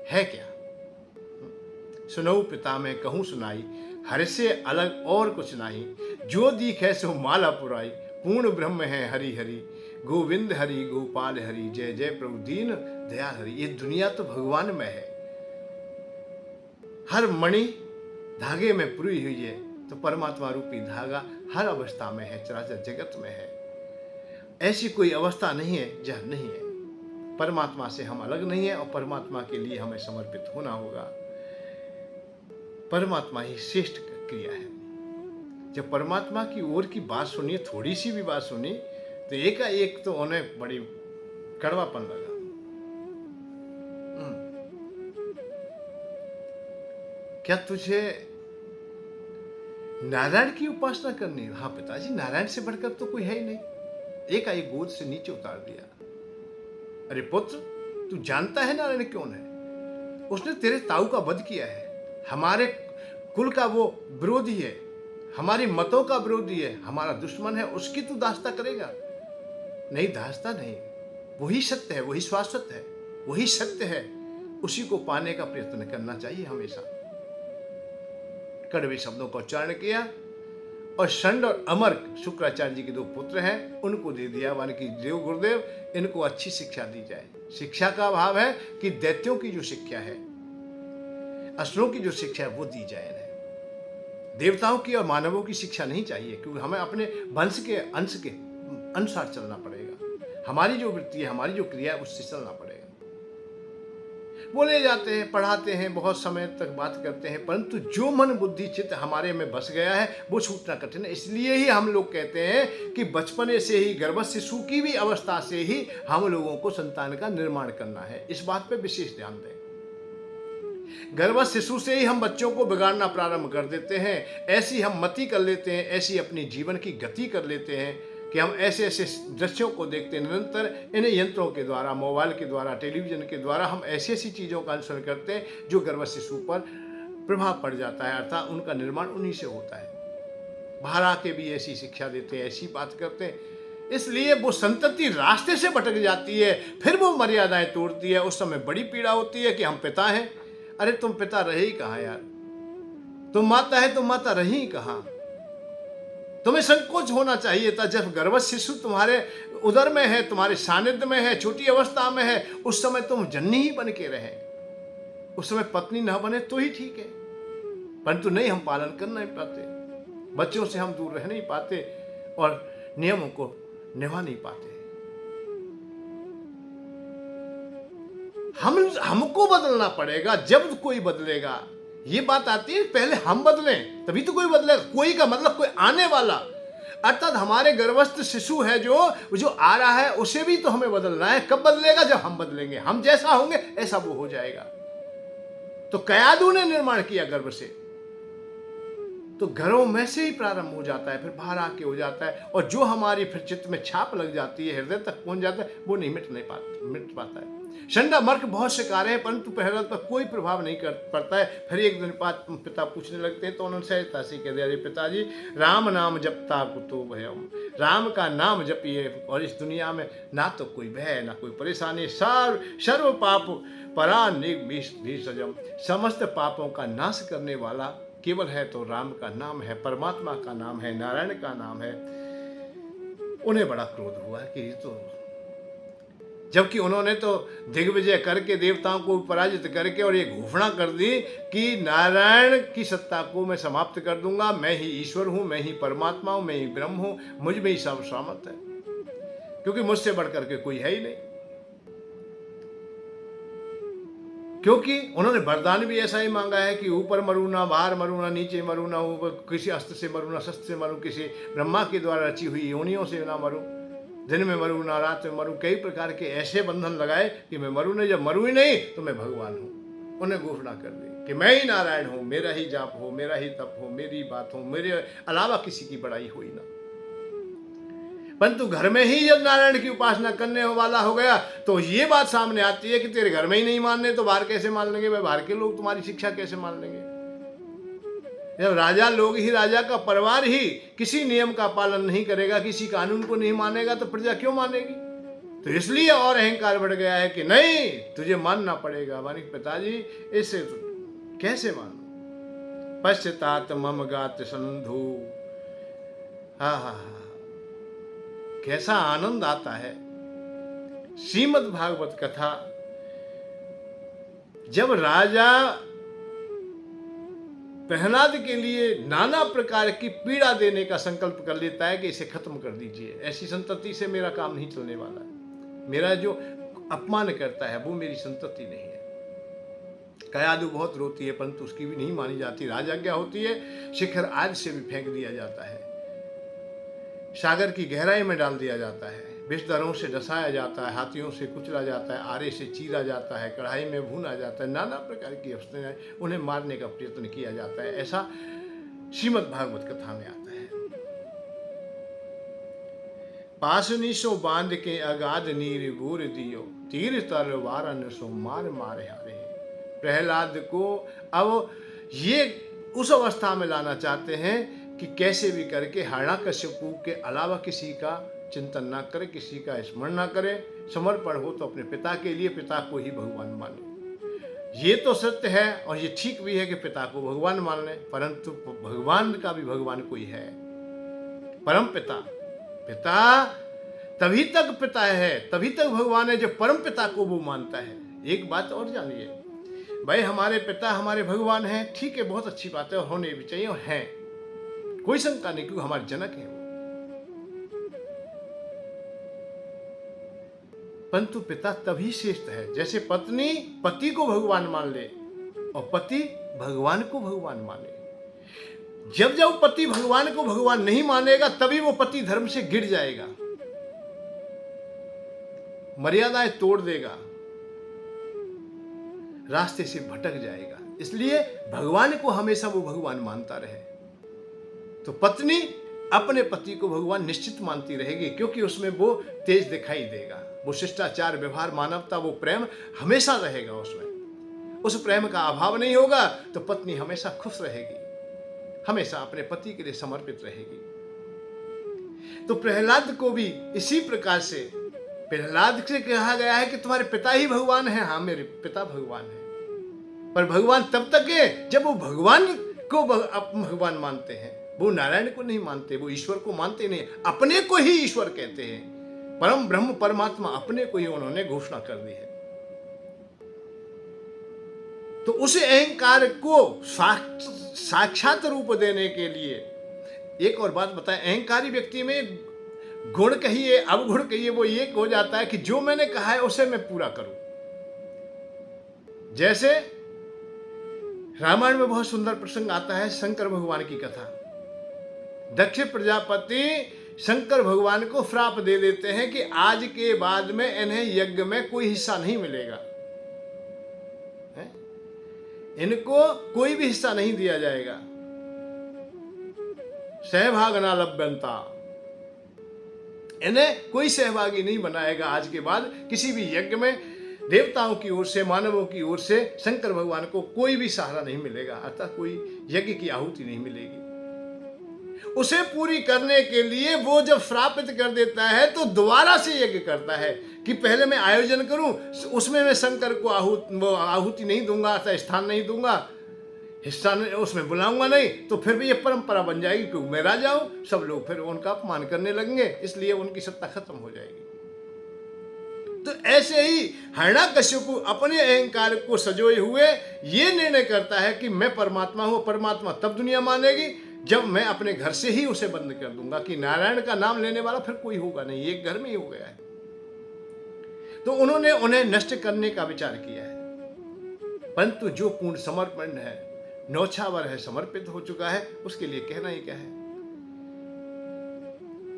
है क्या। सुनऊ पिता में कहूँ सुनाई, हर से अलग और कुछ नहीं, जो दीखे सो माला पुराई, पूर्ण ब्रह्म है हरि हरि, गोविंद हरि गोपाल हरि, जय जय प्रभु दीन दयाल हरि। ये दुनिया तो भगवान में है, हर मणि धागे में पुरी हुई है, तो परमात्मा रूपी धागा हर अवस्था में है, चराचर जगत में है। ऐसी कोई अवस्था नहीं है जहाँ नहीं है। परमात्मा से हम अलग नहीं है और परमात्मा के लिए हमें समर्पित होना होगा। परमात्मा ही श्रेष्ठ क्रिया है। जब परमात्मा की ओर की बात सुनी, थोड़ी सी भी बात सुनी, तो एकाएक तो उन्हें बड़ी कड़वापन लगा। क्या तुझे नारायण की उपासना करनी है? हाँ पिताजी, नारायण से बढ़कर तो कोई है ही नहीं। एकाएक गोद से नीचे उतार दिया। अरे पुत्र, तू जानता है नारायण कौन है? उसने तेरे ताऊ का वध किया है, हमारे कुल का वो विरोधी है, हमारी मतों का विरोधी है, हमारा दुश्मन है, उसकी तू दास्ता करेगा? नहीं, दास्ता नहीं। वही सत्य है, वही शाश्वत है, वही सत्य है, उसी को पाने का प्रयत्न करना चाहिए हमेशा। कड़वे शब्दों का उच्चारण किया और षंड और अमर शुक्राचार्य जी के दो पुत्र हैं, उनको दे दिया, माने कि देव गुरुदेव, इनको अच्छी शिक्षा दी जाए। शिक्षा का भाव है कि दैत्यों की जो शिक्षा है, असुरों की जो शिक्षा है, वो दी जाए इन्हें। देवताओं की और मानवों की शिक्षा नहीं चाहिए, क्योंकि हमें अपने वंश के अंश के अनुसार चलना पड़ेगा। हमारी जो वृत्ति है, हमारी जो क्रिया है, उससे चलना पड़ेगा। बोले जाते हैं, पढ़ाते हैं, बहुत समय तक बात करते हैं, परंतु जो मन बुद्धि चित्त हमारे में बस गया है, वो छूटना कठिन है। इसलिए ही हम लोग कहते हैं कि बचपने से ही, गर्भ शिशु की भी अवस्था से ही हम लोगों को संतान का निर्माण करना है। इस बात पे विशेष ध्यान दें। गर्भ शिशु से ही हम बच्चों को बिगाड़ना प्रारंभ कर देते हैं, ऐसी हम मति कर लेते हैं, ऐसी अपनी जीवन की गति कर लेते हैं कि हम ऐसे ऐसे दृश्यों को देखते हैं निरंतर। इन यंत्रों के द्वारा, मोबाइल के द्वारा, टेलीविजन के द्वारा हम ऐसी ऐसी चीज़ों का अनुसरण करते हैं जो गर्भ शिशु पर प्रभाव पड़ जाता है, अर्थात उनका निर्माण उन्हीं से होता है। बाहर आके भी ऐसी शिक्षा देते हैं, ऐसी बात करते हैं, इसलिए वो संतति रास्ते से भटक जाती है, फिर वो मर्यादाएं तोड़ती है। उस समय बड़ी पीड़ा होती है कि हम पिता हैं। अरे तुम पिता रहे ही कहाँ यार, तुम माता है, तुम माता रही ही कहाँ। तुम्हें संकोच होना चाहिए था। जब गर्भ शिशु तुम्हारे उदर में है, तुम्हारे सानिध्य में है, छोटी अवस्था में है, उस समय तुम जननी ही बन के रहे, उस समय पत्नी न बने तो ही ठीक है, परंतु नहीं, हम पालन कर नहीं पाते, बच्चों से हम दूर रह नहीं पाते और नियमों को निभा नहीं पाते। हमको बदलना पड़ेगा। जब कोई बदलेगा, ये बात आती है पहले हम बदलें तभी तो कोई बदलेगा। कोई का मतलब कोई आने वाला, अर्थात हमारे गर्भस्थ शिशु है जो आ रहा है, उसे भी तो हमें बदलना है। कब बदलेगा? जब हम बदलेंगे। हम जैसा होंगे ऐसा वो हो जाएगा। तो कयादू ने निर्माण किया गर्भ से, तो घरों में से ही प्रारंभ हो जाता है, फिर बाहर आके हो जाता है, और जो हमारी फिर चित्त में छाप लग जाती है, हृदय तक पहुंच जाता है, वो नहीं मिट पाता है। शंडा मर्क बहुत शिकार है, परंतु हृदय पर कोई प्रभाव नहीं कर पड़ता है। फिर एक दिन बाद पिता पूछने लगते हैं, तो उन्होंने सहजता से कह दिया, अरे पिताजी, राम नाम जपता कुतो भयम, राम का नाम जपिए और इस दुनिया में ना तो कोई भय, ना कोई परेशानी। सर्व पाप परा निगम, समस्त पापों का नाश करने वाला केवल है तो राम का नाम है, परमात्मा का नाम है, नारायण का नाम है। उन्हें बड़ा क्रोध हुआ कि तो, जबकि उन्होंने तो दिग्विजय करके देवताओं को पराजित करके और ये घोषणा कर दी कि नारायण की सत्ता को मैं समाप्त कर दूंगा, मैं ही ईश्वर हूं, मैं ही परमात्मा हूं, मैं ही ब्रह्म हूं, मुझ में ही सब सामर्थ है, क्योंकि मुझसे बढ़कर के कोई है ही नहीं। क्योंकि उन्होंने वरदान भी ऐसा ही मांगा है कि ऊपर मरू ना, बाहर मरू ना, नीचे मरू ना, ऊपर किसी अस्त्र से मरू ना, शस्त्र से मरू, किसी ब्रह्मा के द्वारा रची हुई योनियों से ना मरू, दिन में मरू ना, रात में मरू। कई प्रकार के ऐसे बंधन लगाए कि मैं मरू नहीं। जब मरू ही नहीं तो मैं भगवान हूँ। उन्हें घोषणा कर दी कि मैं ही नारायण हूँ, मेरा ही जाप हो, मेरा ही तप हो, मेरी बात हो, मेरे अलावा किसी की बड़ाई हो ही ना। परंतु घर में ही जब नारायण की उपासना करने वाला हो गया तो ये बात सामने आती है कि तेरे घर में ही नहीं मानने तो बाहर कैसे मान लेंगे भाई, बाहर के लोग तुम्हारी शिक्षा कैसे मान लेंगे। जब राजा लोग ही, राजा का परिवार ही किसी नियम का पालन नहीं करेगा, किसी कानून को नहीं मानेगा तो प्रजा क्यों मानेगी। तो इसलिए और अहंकार बढ़ गया है कि नहीं तुझे मानना पड़ेगा। मानिक पिताजी इससे कैसे मानो। पश्चात मम गात संधु, हा हा हा, कैसा आनंद आता है। श्रीमद् भागवत कथा, जब राजा प्रहलाद के लिए नाना प्रकार की पीड़ा देने का संकल्प कर लेता है कि इसे खत्म कर दीजिए, ऐसी संतति से मेरा काम नहीं चलने वाला है, मेरा जो अपमान करता है वो मेरी संतति नहीं है। कयादु बहुत रोती है परंतु उसकी भी नहीं मानी जाती। राजा क्या होती है, शिखर आज से भी फेंक दिया जाता है, सागर की गहराई में डाल दिया जाता है, विषधरों से डसाया जाता है, हाथियों से कुचला जाता है, आरे से चीरा जाता है, कढ़ाई में भूना जाता है, नाना प्रकार की अवस्थाएं, उन्हें मारने का प्रयत्न किया जाता है। ऐसा श्रीमद् भागवत कथा में आता है। पासनी सो बांध के अगाध नीर गोर दियो, तीर तलवार न सो मार मारे हारे। प्रहलाद को अब ये उस अवस्था में लाना चाहते हैं कि कैसे भी करके हिरण्यकश्यपु के अलावा किसी का चिंतन ना करे, किसी का स्मरण ना करे, समर्पण हो तो अपने पिता के लिए, पिता को ही भगवान माने। ये तो सत्य है और ये ठीक भी है कि पिता को भगवान मान लें, परंतु भगवान का भी भगवान कोई है, परम पिता। पिता तभी तक पिता है, तभी तक भगवान है जब परम पिता को वो मानता है। एक बात और जानिए भाई, हमारे पिता हमारे भगवान हैं, ठीक है, बहुत अच्छी बात है और होने भी चाहिए और हैं, कोई शंका नहीं, क्योंकि हमारे जनक हैं वो। परंतु पिता तभी श्रेष्ठ है जैसे पत्नी पति को भगवान मान ले और पति भगवान को भगवान माने। जब जब पति भगवान को भगवान नहीं मानेगा तभी वो पति धर्म से गिर जाएगा, मर्यादाएं तोड़ देगा, रास्ते से भटक जाएगा। इसलिए भगवान को हमेशा वो भगवान मानता रहे। तो पत्नी अपने पति को भगवान निश्चित मानती रहेगी, क्योंकि उसमें वो तेज दिखाई देगा, वो शिष्टाचार, व्यवहार, मानवता, वो प्रेम हमेशा रहेगा उसमें। उस प्रेम का अभाव नहीं होगा तो पत्नी हमेशा खुश रहेगी, हमेशा अपने पति के लिए समर्पित रहेगी। तो प्रहलाद को भी इसी प्रकार से, प्रहलाद से कहा गया है कि तुम्हारे पिता ही भगवान है। हाँ, मेरे पिता भगवान है, पर भगवान तब तक है जब वो भगवान को भगवान मानते हैं, वो नारायण को नहीं मानते, वो ईश्वर को मानते नहीं, अपने को ही ईश्वर कहते हैं। परम ब्रह्म परमात्मा अपने को ही उन्होंने घोषणा कर दी है। तो उस अहंकार को साक्षात रूप देने के लिए एक और बात बताएं, अहंकारी व्यक्ति में गुण कहिए अवगुण कहिए, वो ये हो जाता है कि जो मैंने कहा है उसे मैं पूरा करूं। जैसे रामायण में बहुत सुंदर प्रसंग आता है, शंकर भगवान की कथा। दक्ष प्रजापति शंकर भगवान को श्राप दे देते हैं कि आज के बाद में इन्हें यज्ञ में कोई हिस्सा नहीं मिलेगा, इनको कोई भी हिस्सा नहीं दिया जाएगा। सहभाग ना लभ्यंता, इन्हें कोई सहभागी नहीं बनाएगा आज के बाद किसी भी यज्ञ में। देवताओं की ओर से, मानवों की ओर से शंकर भगवान को कोई भी सहारा नहीं मिलेगा, अर्थात कोई यज्ञ की आहुति नहीं मिलेगी। उसे पूरी करने के लिए वो जब श्रापित कर देता है तो दोबारा से यज्ञ करता है कि पहले मैं आयोजन करूं, उसमें मैं शंकर को आहुति नहीं दूंगा, अर्थात स्थान नहीं दूंगा, हिस्सा उसमें बुलाऊंगा नहीं, तो फिर भी ये परंपरा बन जाएगी क्योंकि मैं राजा हूं, सब लोग फिर उनका अपमान करने लगेंगे, इसलिए उनकी सत्ता खत्म हो जाएगी। तो ऐसे ही हिरण्यकश्यपु अपने अहंकार को सजोए हुए ये निर्णय करता है कि मैं परमात्मा हूं। परमात्मा तब दुनिया मानेगी जब मैं अपने घर से ही उसे बंद कर दूंगा कि नारायण का नाम लेने वाला फिर कोई होगा नहीं, एक घर में ही हो गया है। तो उन्होंने उन्हें नष्ट करने का विचार किया है, परंतु जो पूर्ण समर्पण है, नौछावर है, समर्पित हो चुका है, उसके लिए कहना ही क्या है।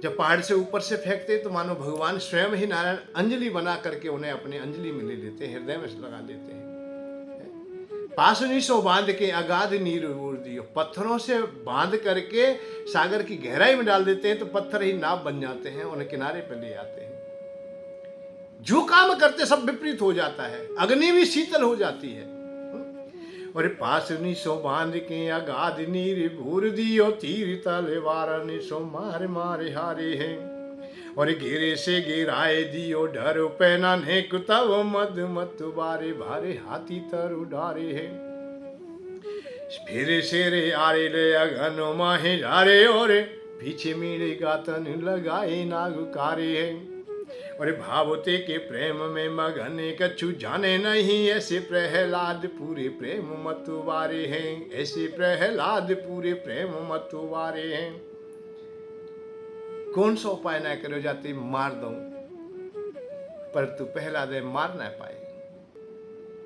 जब पहाड़ से ऊपर से फेंकते तो मानो भगवान स्वयं ही नारायण अंजलि बना करके उन्हें अपने अंजलि में ले लेते हैं, हृदय में लगा लेते हैं। पासुनी सो बांध के अगाध नीर उर दियो। पत्थरों से बांध करके सागर की गहराई में डाल देते हैं तो पत्थर ही नाव बन जाते हैं, उन्हें किनारे पर ले आते हैं। जो काम करते सब विपरीत हो जाता है, अग्नि भी शीतल हो जाती है। और पासुनी सो बांध के अगाध नीर भूर दियो, तीर तलवार सो मारे मारे हारे हैं। और घेरे से घेराए दियो, डर पैना ने कुतव मद मत बारे, भारे हाथी तर उडारे हैं। फेरे शेरे आरे ले अगन माहे जारे, और पीछे मेरे गातन लगाए नागुकारे हैं। और भावते के प्रेम में मगन कछु जाने नहीं, ऐसे प्रहलाद पूरे प्रेम मतवारे हैं, ऐसे प्रहलाद पूरे प्रेम मतवारे हैं। कौन सा उपाय ना करो जाते मार दो, पर तू पहला दे मार ना पाए।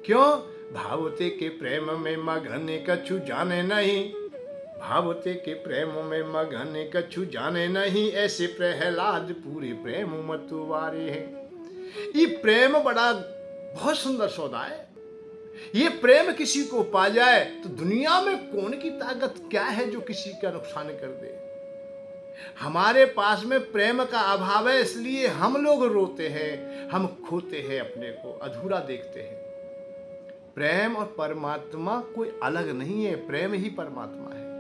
क्यों? भावते के प्रेम में मगन कछु जाने नहीं, भावते के प्रेम में मगन कछु जाने नहीं, ऐसे प्रहलाद पूरे प्रेम मतवारे हैं। ये प्रेम बड़ा बहुत सुंदर सौदा है। ये प्रेम किसी को पा जाए तो दुनिया में कौन की ताकत क्या है जो किसी का नुकसान कर दे। हमारे पास में प्रेम का अभाव है, इसलिए हम लोग रोते हैं, हम खोते हैं, अपने को अधूरा देखते हैं। प्रेम और परमात्मा कोई अलग नहीं है, प्रेम ही परमात्मा है।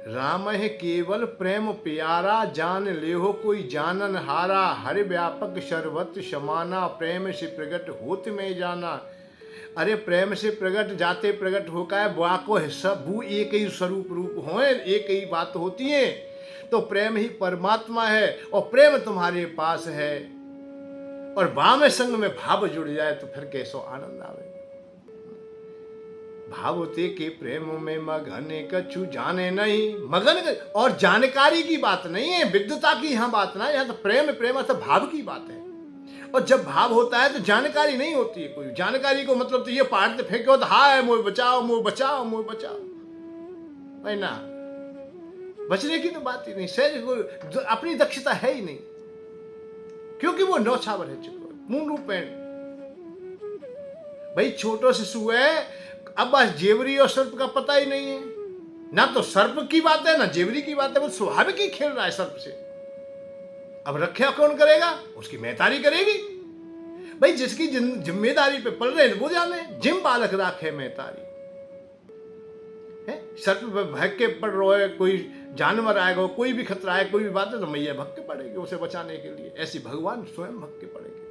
राम है केवल प्रेम प्यारा, जान लेहो कोई जानन हारा, हर व्यापक सर्वत्र समाना, प्रेम से प्रगट होत में जाना। अरे प्रेम से प्रगट जाते प्रगट होका है, वाको है सब वो एक ही स्वरूप रूप हो, एक ही बात होती है। तो प्रेम ही परमात्मा है, और प्रेम तुम्हारे पास है, और वाम संग में भाव जुड़ जाए तो फिर कैसो आनंद आवे। भावते के प्रेम में मगन कछु जाने नहीं, मगन और जानकारी की बात नहीं है, विद्वता की यहाँ बात ना, यहाँ तो प्रेम प्रेम तो भाव की बात है। और जब भाव होता है तो जानकारी नहीं होती है कोई। जानकारी को मतलब तो ये पहाड़ से फेंको तो हाय मोह बचाओ मोह बचाओ मोह बचाओ, नहीं ना, बचने की तो बात ही नहीं। सहज अपनी दक्षता है ही नहीं, क्योंकि वो नौछावर है पूर्ण रूप में। भाई छोटो शिशु है, अब बस जेवरी और सर्प का पता ही नहीं है, ना तो सर्प की बात है ना जेवरी की बात है, वो स्वाभाविक ही खेल रहा है सर्प से। अब रक्षा कौन करेगा? उसकी महतारी करेगी। भाई जिसकी जिम्मेदारी पे पड़ रहे हैं वो जाने, जिम बालक राखे महतारी है। सर्प पे भग के पड़ रहा है, कोई जानवर आएगा, कोई भी खतरा है, कोई भी बात है तो मैया भग के पड़ेगी उसे बचाने के लिए। ऐसी भगवान स्वयं भग के पड़ेगी।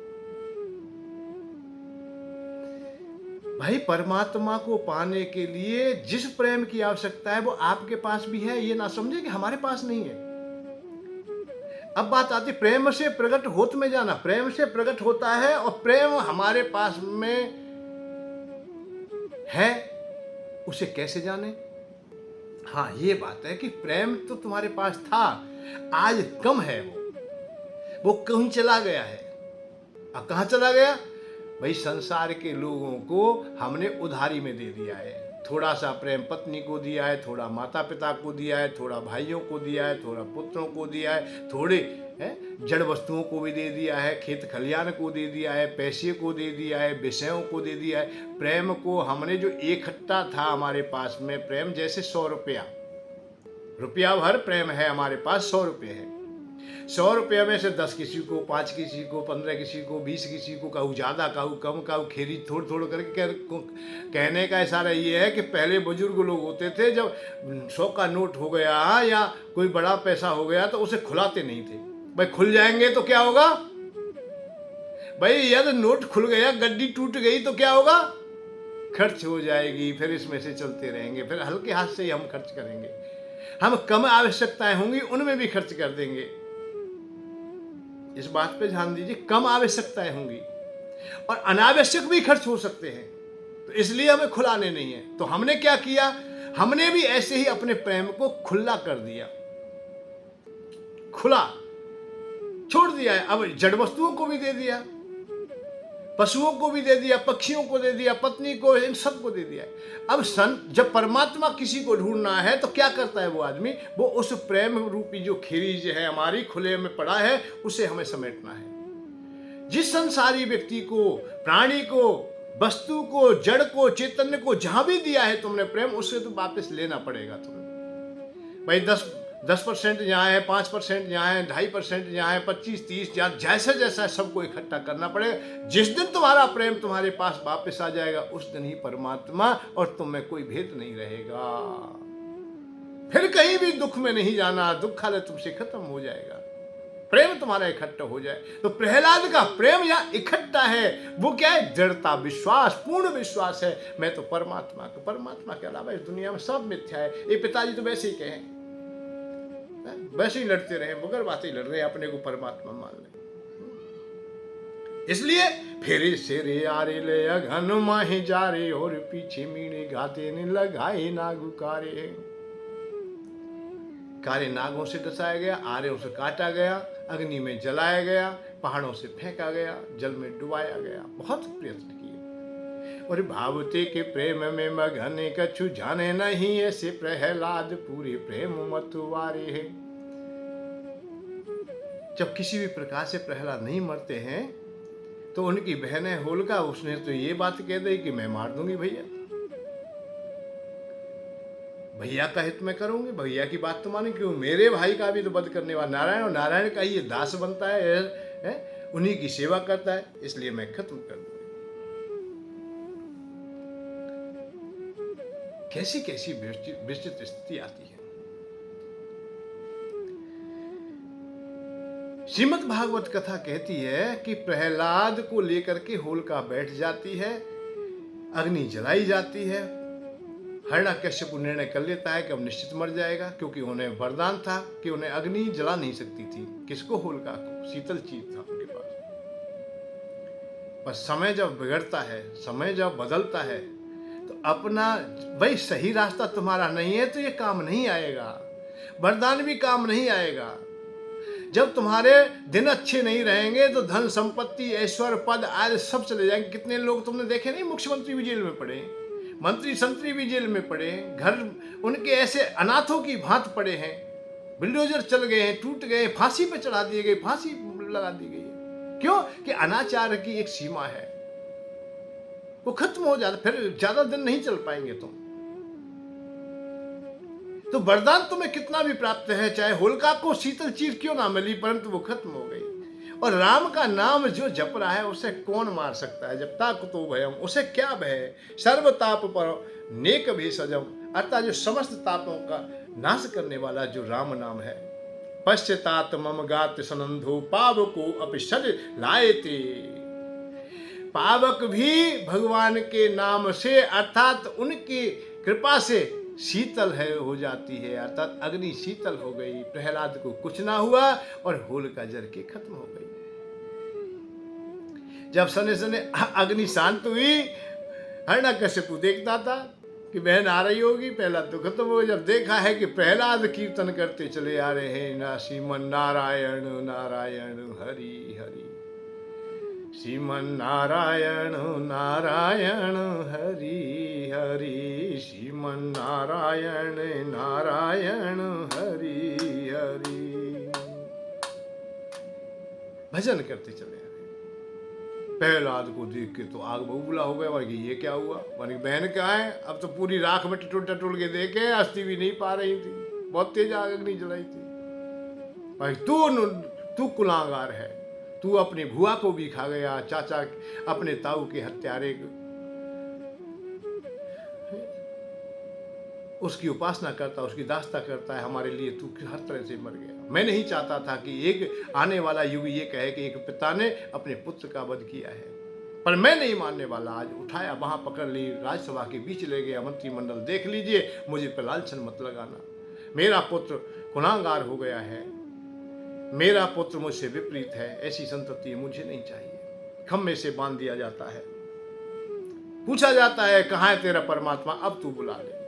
भाई परमात्मा को पाने के लिए जिस प्रेम की आवश्यकता है वो आपके पास भी है, ये ना समझे कि हमारे पास नहीं है। अब बात आती प्रेम से प्रकट होत में जाना। प्रेम से प्रकट होता है और प्रेम हमारे पास में है, उसे कैसे जाने? हाँ ये बात है कि प्रेम तो तुम्हारे पास था, आज कम है, वो कहीं चला गया है। अब कहाँ चला गया? भाई संसार के लोगों को हमने उधारी में दे दिया है। थोड़ा सा प्रेम पत्नी को दिया है, थोड़ा माता पिता को दिया है, थोड़ा भाइयों को दिया है, थोड़ा पुत्रों को दिया है, थोड़े जड़ वस्तुओं को भी दे दिया है, खेत खलियान को दे दिया है, पैसे को दे दिया है, विषयों को दे दिया है। प्रेम को हमने जो इकट्ठा था हमारे पास में, प्रेम जैसे 100 रुपया भर प्रेम है हमारे पास, 100 रुपये है। 100 रुपये में से 10 किसी को, 5 किसी को, 15 किसी को, 20 किसी को, कहूँ ज़्यादा कहूँ कम कहूँ खेरी थोड़ थोड़ करके। कहने का इशारा ये है कि पहले बुजुर्ग लोग होते थे, जब 100 का नोट हो गया या कोई बड़ा पैसा हो गया तो उसे खुलाते नहीं थे। भाई खुल जाएंगे तो क्या होगा? भाई यदि नोट खुल गया, गड्डी टूट गई तो क्या होगा? खर्च हो जाएगी, फिर इसमें से चलते रहेंगे, फिर हल्के हाथ से ही हम खर्च करेंगे। हम कम आवश्यकताएं होंगी उनमें भी खर्च कर देंगे। इस बात पे ध्यान दीजिए, कम आवश्यकताएं होंगी और अनावश्यक भी खर्च हो सकते हैं, तो इसलिए हमें खुलाने नहीं है। तो हमने क्या किया? हमने भी ऐसे ही अपने प्रेम को खुला कर दिया, खुला छोड़ दिया है। अब जड़ वस्तुओं को भी दे दिया, पशुओं को भी दे दिया, पक्षियों को दे दिया, पत्नी को, इन सबको दे दिया। अब जब परमात्मा किसी को ढूंढना है तो क्या करता है वो आदमी? वो उस प्रेम रूपी जो खीरीज है हमारी खुले में पड़ा है, उसे हमें समेटना है। जिस संसारी व्यक्ति को, प्राणी को वस्तु को, जड़ को, चैतन्य को जहां भी दिया है तुमने प्रेम, उससे तो वापस लेना पड़ेगा तुम्हें। भाई 10% यहाँ है, 5% यहाँ है, 2.5% यहाँ है, 25-30 यहाँ, जैसा जैसा सबको इकट्ठा करना पड़ेगा। जिस दिन तुम्हारा प्रेम तुम्हारे पास वापस आ जाएगा, उस दिन ही परमात्मा और तुम में कोई भेद नहीं रहेगा। फिर कहीं भी दुख में नहीं जाना, दुखालय तुमसे खत्म हो जाएगा, प्रेम तुम्हारा इकट्ठा हो जाए। तो प्रहलाद का प्रेम यहाँ इकट्ठा है, वो क्या है? दृढ़ता, विश्वास, पूर्ण विश्वास है। मैं तो परमात्मा के अलावा इस दुनिया में सब मिथ्या है। ये पिताजी तो वैसे ही कहें, वैसे ही लड़ते रहे, मगर बातें लड़ रहे, अपने को परमात्मा मान ले। इसलिए फेरे से रे आरे ले अघन माहे जा रे, और पीछे मीणे गाते ने लगाए नागु कारे। कारे नागों से डसाया गया, आर्यों से काटा गया, अग्नि में जलाया गया, पहाड़ों से फेंका गया, जल में डुबाया गया, बहुत प्रयत्न किए। और भावते के प्रेम में मगन कछु जाने नहीं, ऐसे प्रहलाद पूरे प्रेम मतवारे है। जब किसी भी प्रकार से प्रहलाद नहीं मरते हैं, तो उनकी बहन है होलिका, उसने तो ये बात कह दी कि मैं मार दूंगी भैया, भैया का हित में करूंगी, भैया की बात तो माने, क्यों? मेरे भाई का भी तो वध करने वाला नारायण, और नारायण का ही ये दास बनता है, उन्हीं की सेवा करता है, इसलिए मैं खत्म कर दूंगी। कैसी कैसी विचित्र स्थिति आती है। श्रीमद् भागवत कथा कहती है कि प्रहलाद को लेकर के होलिका बैठ जाती है, अग्नि जलाई जाती है। हिरण्यकश्यप निर्णय कर लेता है कि अब निश्चित मर जाएगा, क्योंकि उन्हें वरदान था कि उन्हें अग्नि जला नहीं सकती थी। किसको? होलिका को। शीतल चीज था उनके पास। पर समय जब बिगड़ता है, समय जब बदलता है, तो अपना वही सही रास्ता तुम्हारा नहीं है तो ये काम नहीं आएगा, वरदान भी काम नहीं आएगा। जब तुम्हारे दिन अच्छे नहीं रहेंगे तो धन संपत्ति, ऐश्वर्य, पद आदि सब चले जाएंगे। कितने लोग तुमने देखे नहीं, मुख्यमंत्री भी जेल में पड़े, मंत्री संतरी भी जेल में पड़े, घर उनके ऐसे अनाथों की भांति पड़े हैं, बिल्डोजर चल गए हैं, टूट गए, फांसी पे चढ़ा दिए गए, फांसी लगा दी गई है। क्यों? कि अनाचार की एक सीमा है, वो खत्म हो जाता, फिर ज्यादा दिन नहीं चल पाएंगे तुम। तो वरदान तुम्हें कितना भी प्राप्त है, चाहे होलिका को शीतल चीज क्यों ना मिली, परंतु वो खत्म हो गई। और राम का नाम जो जप रहा है उसे कौन मार सकता है? जब ताक तो भयम, उसे क्या भय? सर्व ताप पर नेक भेषजम, अर्थात जो समस्त तापों का नाश करने वाला जो राम नाम है। पश्चात मम गात सनंधो पावको अपिशज लाएते। पावक भी भगवान के नाम से, अर्थात उनकी कृपा से शीतल है हो जाती है, अर्थात अग्नि शीतल हो गई। प्रहलाद को कुछ ना हुआ और होलिका जल के खत्म हो गई। जब सने सने अग्नि शांत हुई, हिरण्यकश्यपु देखता था कि बहन आ रही होगी, प्रहलाद तो खत्म हो गया। जब देखा है कि प्रहलाद कीर्तन करते चले आ रहे हैं, ना श्रीमन नारायण नारायण हरि हरि, श्रीमन नारायण नारायण हरि हरि, श्रीमन नारायण नारायण हरि हरि, भजन करते चले आ रहे। प्रहलाद को देख के तो आग बबूला हो गया, कि ये क्या हुआ? मानी बहन क्या है? अब तो पूरी राख में टटोल टटोल के देखे, अस्थि भी नहीं पा रही थी, बहुत तेज आग अग्नि जलाई थी। भाई तू कुलांगार है, तू अपनी भुआ को भी खा गया, चाचा अपने ताऊ के हत्यारे, उसकी उपासना करता, उसकी दास्ता करता है, हमारे लिए तू हर तरह से मर गया। मैं नहीं चाहता था कि एक आने वाला युग ये कहे कि एक पिता ने अपने पुत्र का वध किया है, पर मैं नहीं मानने वाला। आज उठाया, वहां पकड़ ली, राज्यसभा के बीच ले गया, मंत्रिमंडल देख लीजिए, मुझे पर लालछन मत लगाना। मेरा पुत्र गुनाहगार हो गया है, मेरा पुत्र मुझसे विपरीत है, ऐसी संतति मुझे नहीं चाहिए। खम्भे से बांध दिया जाता है, पूछा जाता है कहाँ है तेरा परमात्मा? अब तू बुला ले,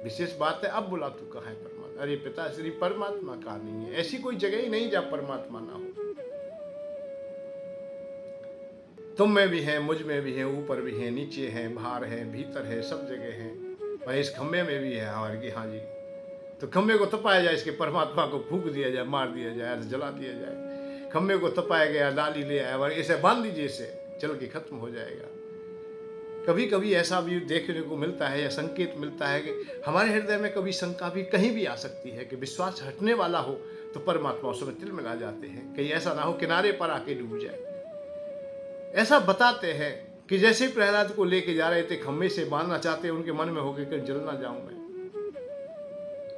विशेष बात है, अब बुला तू कहाँ है परमात्मा? अरे पिताश्री परमात्मा कहाँ नहीं है? ऐसी कोई जगह ही नहीं जहाँ परमात्मा ना हो। तुम में भी है, मुझ में भी है, ऊपर भी है, नीचे है, बाहर है, भीतर है, सब जगह है। भाई इस खम्भे में भी है हमारे की, हाँ जी, तो खम्भे को तपाया जाए, इसके परमात्मा को फूंक दिया जाए, मार दिया जाए, जला दिया जाए। खम्भे को तपाया गया, डाली ले आया, इसे बांध दीजिए, इसे चल के खत्म हो जाएगा। कभी कभी ऐसा भी देखने को मिलता है या संकेत मिलता है कि हमारे हृदय में कभी शंका भी कहीं भी आ सकती है कि विश्वास हटने वाला हो तो परमात्मा उसमें तिलमिला जाते हैं, कहीं ऐसा ना हो किनारे पर आके डूब जाए। ऐसा बताते हैं कि जैसे ही प्रहलाद को लेके जा रहे थे, खम्भे से बांधना चाहते, उनके मन में हो गया कि जल ना जाऊं मैं।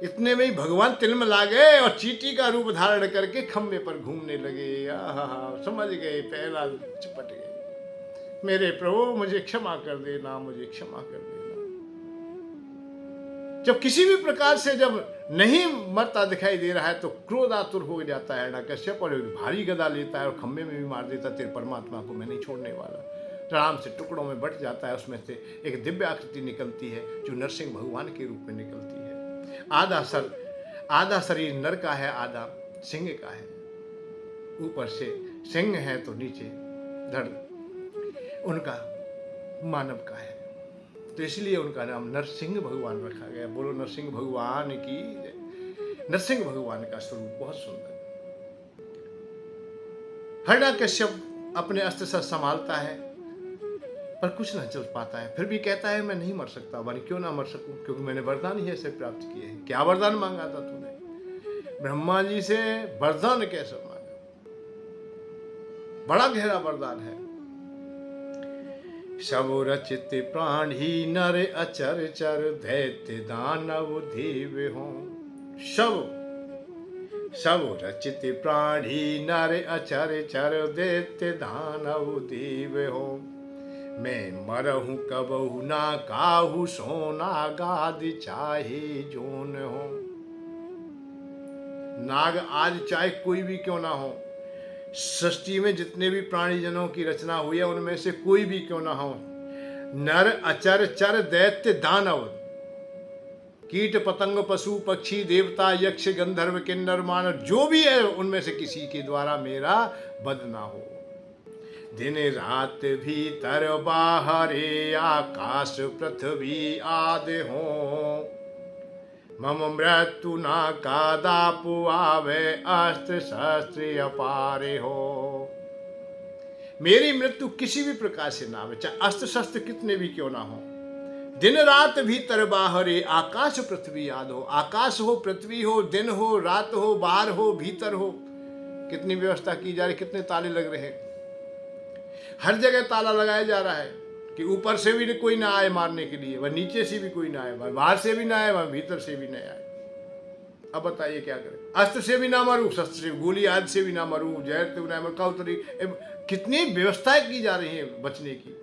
इतने में ही भगवान तिलमिला गए और चींटी का रूप धारण करके खम्भे पर घूमने लगे। आहा, समझ गए, प्रहलाद चिपट गए। मेरे प्रभु मुझे क्षमा कर देना, मुझे क्षमा कर देना। जब किसी भी प्रकार से जब नहीं मरता दिखाई दे रहा है तो क्रोधातुर हो जाता है हिरण्यकश्यप और भारी गदा लेता है और खम्भे में भी मार देता, तेरे परमात्मा को मैं नहीं छोड़ने वाला। आराम से टुकड़ों में बट जाता है। उसमें से एक दिव्य आकृति निकलती है जो नरसिंह भगवान के रूप में निकलती है। आधा शरीर नर का है, आधा सिंह का है। ऊपर से सिंह है तो नीचे धड़ उनका मानव का है, तो इसलिए उनका नाम नरसिंह भगवान रखा गया। बोलो नरसिंह भगवान की जय। नरसिंह भगवान का स्वरूप बहुत सुंदर। हिरण्यकश्यप अपने अस्त्र से संभालता है पर कुछ न चल पाता है, फिर भी कहता है मैं नहीं मर सकता। वाली क्यों ना मर सकूं, क्योंकि मैंने वरदान ही ऐसे प्राप्त किए हैं। क्या वरदान मांगा था तूने? ब्रह्मा जी से वरदान कैसे मांगा? बड़ा गहरा वरदान है। सब रचित प्राणी नर अचर चर दैत्य दानव देव हो। सब रचित प्राणी नर अचर चर दैत्य दानव देव हो। मैं मरहूं कबहू ना काहू सोना गाद चाहे जोन हो। नाग आज चाहे कोई भी क्यों ना हो, सृष्टि में जितने भी प्राणी जनों की रचना हुई है उनमें से कोई भी क्यों ना हो, नर अचर चर दैत्य दानव, कीट पतंग पशु पक्षी देवता यक्ष गंधर्व किन्नर मानव जो भी है उनमें से किसी के द्वारा मेरा वध ना हो। दिन रात भीतर बाहरे आकाश पृथ्वी आदि हो। मम मृत्यु ना का दापु आवे अस्त्र शस्त्र अपारे हो। मेरी मृत्यु किसी भी प्रकार से ना आवे, चाहे अस्त्र शस्त्र कितने भी क्यों ना हो। दिन रात भीतर बाहरे आकाश पृथ्वी आद हो। आकाश हो, पृथ्वी हो, दिन हो, रात हो, बाहर हो, भीतर हो। कितनी व्यवस्था की जा रही, कितने ताले लग रहे हैं। हर जगह ताला लगाया जा रहा है कि ऊपर से भी कोई ना आए मारने के लिए, वह नीचे से भी कोई ना आए, वह बाहर से भी ना आए, वह भीतर से भी ना आए। अब बताइए क्या करें? अस्त्र से भी ना मरूं, शस्त्र से गोली आदि से भी ना मरूं, जहर से भी ना मरूं, काउतरी, कितनी व्यवस्थाएं की जा रही हैं बचने की।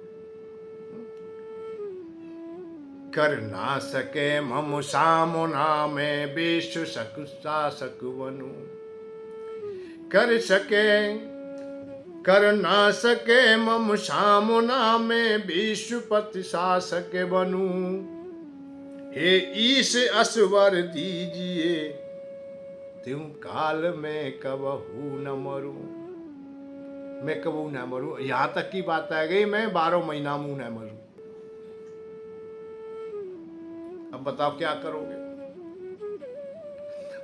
कर ना सके मम सामना में विश्व शासक बनूं। कर ना सके मम सामना में विश्वपति शासक बनूं। हे ईश असवर दीजिए तुम काल में कबहू न मरूं। मैं कबहू न मरूं, यहां तक की बात आ गई मैं 12 महीना मुंह न मरूं। अब बताओ क्या करोगे?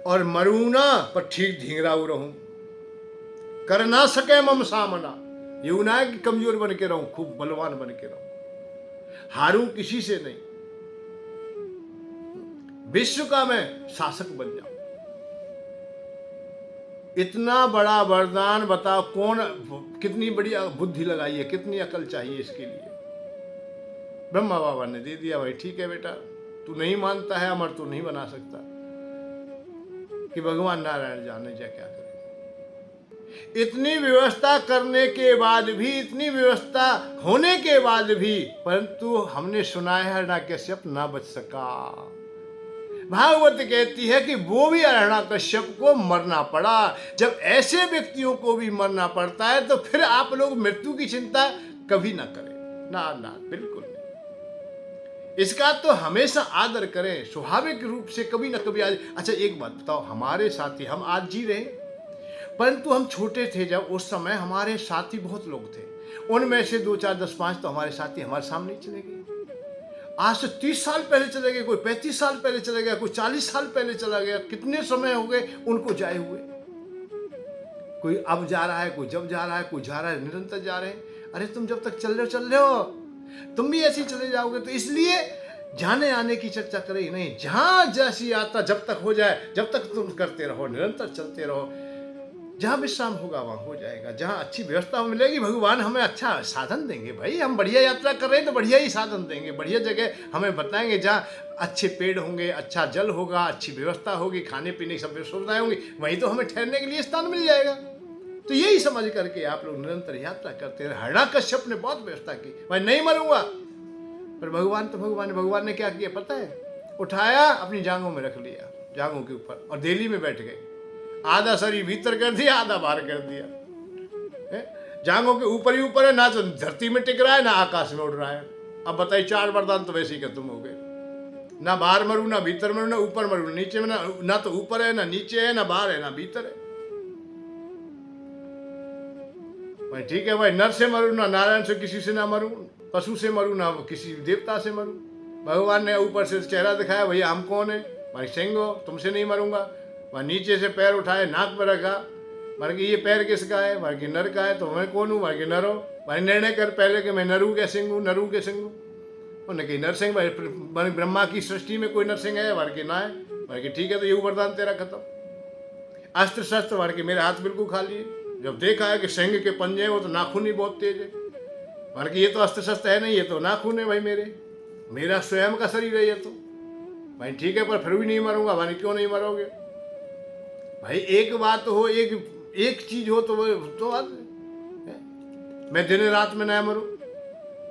और मरूं ना पर ठीक ढींगराऊ रहूं। कर ना सके मम सामना, यूं ना है कि कमजोर बन के रहूं, खूब बलवान बन के रहूं, हारूं किसी से नहीं, विश्व का मैं शासक बन जाऊं। इतना बड़ा वरदान बताओ, कौन कितनी बड़ी बुद्धि लगाई है, कितनी अकल चाहिए इसके लिए। ब्रह्मा बाबा ने दे दिया, भाई ठीक है बेटा, तू नहीं मानता है, अमर तू नहीं बना सकता कि भगवान नारायण जाने जा क्या करे। इतनी व्यवस्था करने के बाद भी, इतनी व्यवस्था होने के बाद भी, परंतु हमने सुना है हिरण्यकश्यप ना बच सका। भागवत कहती है कि वो भी हिरण्यकश्यप को मरना पड़ा। जब ऐसे व्यक्तियों को भी मरना पड़ता है तो फिर आप लोग मृत्यु की चिंता कभी ना करें। ना बिल्कुल नहीं। इसका तो हमेशा आदर करें, स्वाभाविक रूप से कभी ना कभी आज। अच्छा एक बात बताओ, हमारे साथी, हम आज जी रहे हैं, परंतु हम छोटे थे जब, उस समय हमारे साथी बहुत लोग थे। उनमें से 2, 4, 10, 5 तो हमारे साथी हमारे सामने चले गए। आज से 30 साल पहले चले गए, कोई 35 साल पहले चले गया, कोई 40 साल पहले चला गया। कितने समय हो गए उनको जाए हुए। कोई अब जा रहा है, कोई जब जा रहा है, कोई जा रहा है, निरंतर जा रहे हैं। अरे तुम जब तक चल रहे हो तुम भी ऐसे ही चले जाओगे। तो इसलिए जाने आने की चर्चा करें ही नहीं, जहां जैसी यात्रा जब तक हो जाए, जब तक तुम करते रहो, निरंतर चलते रहो, जहां विश्राम होगा वहां हो जाएगा, जहां अच्छी व्यवस्था मिलेगी भगवान हमें अच्छा साधन देंगे। भाई हम बढ़िया यात्रा कर रहे हैं तो बढ़िया ही साधन देंगे, बढ़िया जगह हमें बताएंगे, जहाँ अच्छे पेड़ होंगे, अच्छा जल होगा, अच्छी व्यवस्था होगी, खाने पीने की सब सुविधाएं होंगी, वहीं तो हमें ठहरने के लिए स्थान मिल जाएगा। तो यही समझ करके आप लोग निरंतर यात्रा करते रहे। हिरण्याकश्यप ने बहुत व्यवस्था की, मैं नहीं मरूंगा, पर भगवान तो भगवान ने क्या किया पता है? उठाया, अपनी जांघों में रख लिया, जांघों के ऊपर, और देली में बैठ गए। आधा शरीर भीतर कर दिया, आधा बाहर कर दिया। जांघों के ऊपर ही ऊपर है, ना तो धरती में टिक रहा है, ना आकाश में उड़ रहा है। अब बताइए, 4 वरदान तो वैसे ही खत्म हो गए। ना बाहर मरू, ना भीतर मरू, ना ऊपर मरू, नीचे में, ना तो ऊपर है, ना नीचे है, ना बाहर है, ना भीतर है। भाई ठीक है भाई, नर से मरू, ना नारायण से किसी से ना मरू, पशु से मरू, ना किसी देवता से मरू। भगवान ने ऊपर से चेहरा दिखाया, भैया हम कौन है? भाई सिंह हो, तुमसे नहीं मरूंगा। वह नीचे से पैर उठाए, नाक पर रखा, मार कि ये पैर किसका है? मार कि नर का है। तो मैं कौन हूँ? मार कि नर हो। भाई निर्णय कर पहले कि मैं नरू के सिंह हूँ, नरू के सिंह हूँ। उन्होंने कही नरसिंह, भाई ब्रह्मा की सृष्टि में कोई नरसिंह है? मार कि ना है। मार कि ठीक है, तो ये वरदान तेरा खत्म। अस्त्र शस्त्र, मार के मेरे हाथ बिल्कुल खाली है। जब देखा है कि सिंह के पंजे हैं, वो तो नाखून ही बहुत तेज है, मार कि ये तो अस्त्र शस्त्र है नहीं, ये तो नाखून है भाई, मेरा स्वयं का शरीर है ये तो। भाई ठीक है, पर फिर भी नहीं मरूंगा। भाई क्यों नहीं मरोगे? भाई एक बात हो, एक चीज हो तो वो तो बात है। मैं दिन रात में ना मरूं।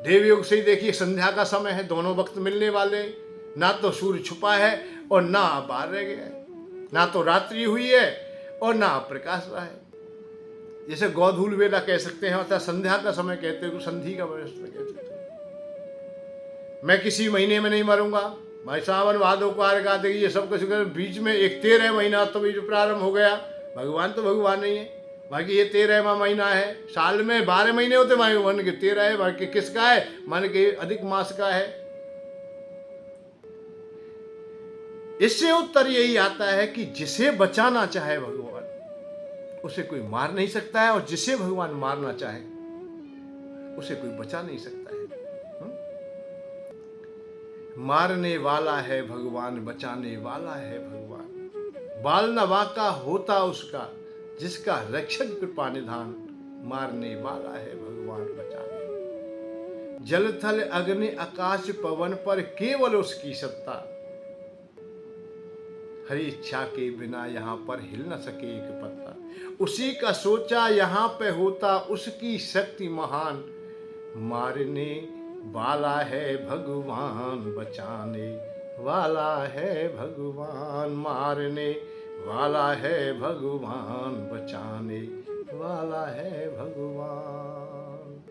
देवयोग से ही देखिए, संध्या का समय है, दोनों वक्त मिलने वाले, ना तो सूर्य छुपा है और ना बाहर रह गया है, ना तो रात्रि हुई है और ना प्रकाश रहा है। जैसे गौधूल वेला कह सकते हैं, अर्थात संध्या का समय कहते हैं, संधि का व्यवस्था कह सकते हैं। मैं किसी महीने में नहीं मरूंगा। भाई सावन भादो कार्तिक ये सब कुछ बीच में एक 13 महीना तो भी जो प्रारंभ हो गया, भगवान तो भगवान नहीं है। बाकी ये 13वां महीना है, साल में 12 महीने होते, मान के 13 है, बाकी किसका है? मान के अधिक मास का है। इससे उत्तर यही आता है कि जिसे बचाना चाहे भगवान, उसे कोई मार नहीं सकता है, और जिसे भगवान मारना चाहे उसे कोई बचा नहीं सकता है। मारने वाला है भगवान, बचाने वाला है भगवान। बाल न वाका होता उसका, जिसका रक्षक कृपा निधान। मारने वाला है भगवान, बचाने। जल थल अग्नि आकाश पवन पर केवल उसकी सत्ता। हरि इच्छा के बिना यहाँ पर हिल न सके एक पत्ता। उसी का सोचा यहाँ पे होता, उसकी शक्ति महान। मारने वाला है भगवान, बचाने वाला है भगवान। मारने वाला है भगवान, बचाने वाला है भगवान।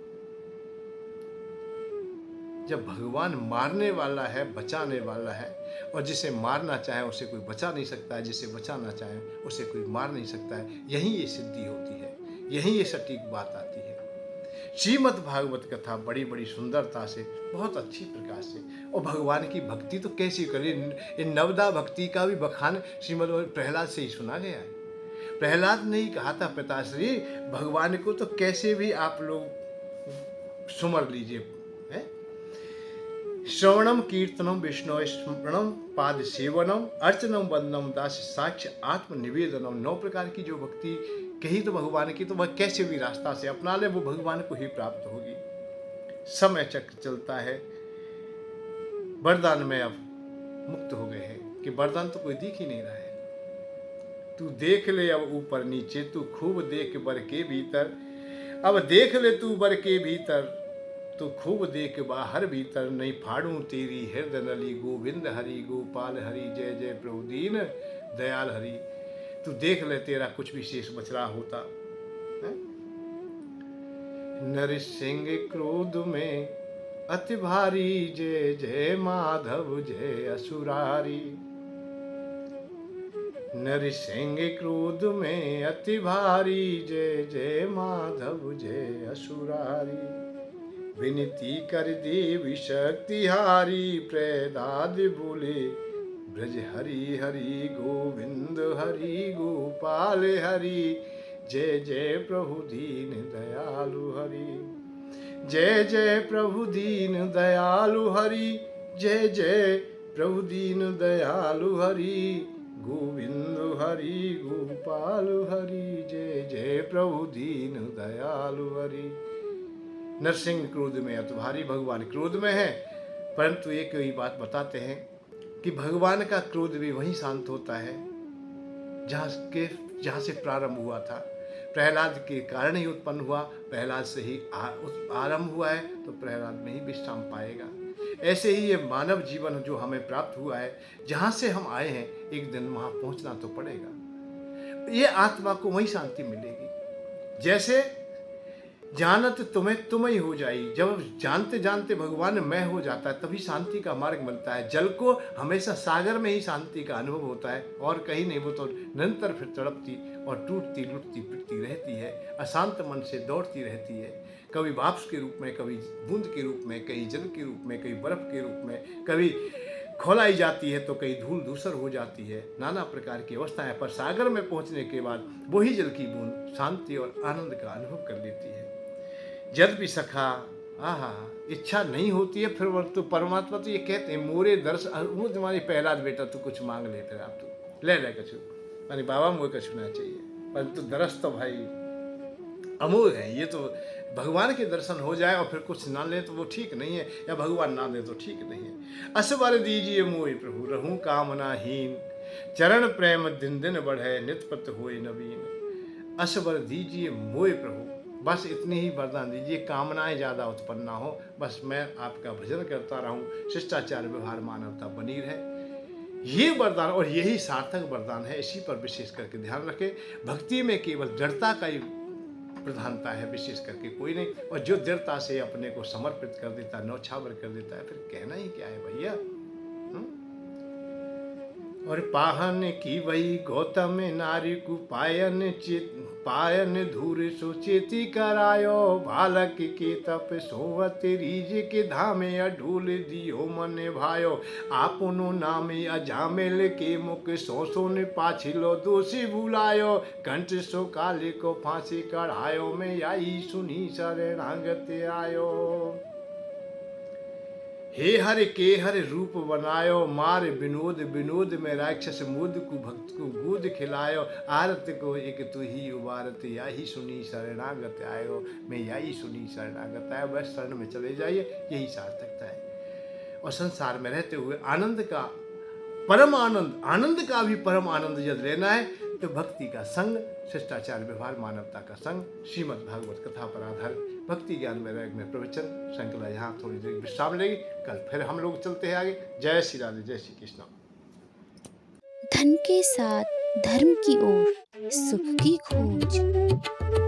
जब भगवान मारने वाला है, बचाने वाला है, और जिसे मारना चाहे उसे कोई बचा नहीं सकता है, जिसे बचाना चाहे उसे कोई मार नहीं सकता है, यही ये सिद्धि होती है, यही ये सटीक बात आती है। श्रीमद् भागवत कथा बड़ी बड़ी सुंदरता से, बहुत अच्छी प्रकार से, और भगवान की भक्ति तो कैसी करें। इन नवदा भक्ति का भी बखान श्रीमद् प्रहलाद से ही सुना गया है। प्रहलाद ने ही कहा था, पिताश्री भगवान को तो कैसे भी आप लोग सुमर लीजिए। श्रवणम कीर्तनम विष्णु स्मरणम पाद सेवनम अर्चनम वंदनम दास साक्ष्य आत्म निवेदनम। 9 प्रकार की जो भक्ति कही तो भगवान की, तो वह कैसे भी रास्ता से अपना ले, वो भगवान को ही प्राप्त होगी। समय चक्र चलता है, वरदान में अब मुक्त हो गए हैं कि वरदान तो कोई दिख ही नहीं रहा है। तू देख ले अब ऊपर नीचे, तू खूब देख बर के भीतर। अब देख ले तू बर के भीतर, तो खूब देख बाहर भीतर। नहीं फाड़ू तेरी हृदय नली, गोविंद हरि गोपाल हरि जय जय प्रभु दीन दयाल हरि। तू देख ले तेरा कुछ भी शेष बच रहा होता है? नरसिंह क्रोध में अति भारी, जय जय माधव जय असुरारी। नरसिंह क्रोध में अति भारी, जय जय माधव जय असुरारी। विनती कर देवी शक्ति हारी, प्रहलाद बोले ब्रज हरि हरि गोविंद हरि गोपाल हरि जय जय प्रभु दीन दयालु हरि। जय जय प्रभु दीन दयालु हरि, जय जय प्रभु दीन दयालु हरि, गोविंद हरि गोपाल हरि, जय जय प्रभु दीन दयालु हरि। नरसिंह क्रोध में है तो भारी भगवान क्रोध में है, परंतु एक ही बात बताते हैं कि भगवान का क्रोध भी वहीं शांत होता है जहाँ से प्रारंभ हुआ था। प्रहलाद के कारण ही उत्पन्न हुआ, प्रहलाद से ही आरंभ हुआ है, तो प्रहलाद में ही विश्राम पाएगा। ऐसे ही ये मानव जीवन जो हमें प्राप्त हुआ है, जहाँ से हम आए हैं, एक दिन वहाँ पहुँचना तो पड़ेगा। ये आत्मा को वहीं शांति मिलेगी। जैसे जानत तुम्हें तुम ही हो जाई, जब जानते जानते भगवान मैं हो जाता है तभी शांति का मार्ग मिलता है। जल को हमेशा सागर में ही शांति का अनुभव होता है और कहीं नहीं। वो तो निरंतर फिर तड़पती और टूटती लुटती पिटती रहती है, अशांत मन से दौड़ती रहती है, कभी वाष्प के रूप में, कभी बूंद के रूप में, कहीं जल के रूप में, कहीं बर्फ के रूप में, कभी खोलाई जाती है तो कहीं धूल धूसर हो जाती है। नाना प्रकार की अवस्थाएं, पर सागर में पहुंचने के बाद वही जल की बूंद शांति और आनंद का अनुभव कर लेती है। जल भी सखा, आहा, इच्छा नहीं होती है फिर तो परमात्मा तो ये कहते हैं मोरे दर्शन, वो तुम्हारी प्रहलाद बेटा तू कुछ मांग ले, फिर आप तो ले कछु, अरे बाबा मुझे कछु ना चाहिए, परंतु दरस तो भाई अमूल है। ये तो भगवान के दर्शन हो जाए और फिर कुछ ना ले तो वो ठीक नहीं है, या भगवान ना दे तो ठीक नहीं है। असबर दीजिए मोहि प्रभु, रहूं कामनाहीन, चरण प्रेम दिन दिन बढ़े, नित पत होए नवीन। असबर दीजिए मोहि प्रभु, बस इतनी ही वरदान दीजिए, कामनाएं ज़्यादा उत्पन्न ना हो, बस मैं आपका भजन करता रहूं, शिष्टाचार व्यवहार मानवता बनी रहे। ये वरदान और यही सार्थक वरदान है, इसी पर विशेष करके ध्यान रखें। भक्ति में केवल दृढ़ता का ही प्रधानता है, विशेष करके कोई नहीं। और जो दृढ़ता से अपने को समर्पित कर देता है, न्यौछावर कर देता है, फिर कहना ही क्या है भैया। और पाहन की वही गौतम नारी को पायन धूर सुचेती करायो, बालक के तप सोवत रीज के धामे अढूल दियो मन भायो, आपनो नामे अजामिल के मुख सो ने पाछिलो दोषी भूलायो, कंठ सो काले को फांसी कढ़ायो, में आई सुनी शरणागत आयो। हे हर के हर रूप बनायो, मार विनोद विनोद में राक्षस मुद को भक्त को गोद खिलायो, आरत को एक तू ही उबारत, याही सुनी शरणागत आयो, मैं याही सुनी शरणागत आयो। बस शरण में चले जाइए, यही सार्थकता है। और संसार में रहते हुए आनंद का परम आनंद का भी परम आनंद यदि लेना है तो भक्ति का संग, शिष्टाचार व्यवहार मानवता का संग, श्रीमद् भागवत कथा पर आधारित भक्ति ज्ञान वैराग्य में प्रवचन श्रृंखला यहाँ थोड़ी देर विश्राम लेगी। कल फिर हम लोग चलते हैं आगे। जय श्री राधे, जय श्री कृष्ण। धन के साथ धर्म की ओर, सुख की खोज।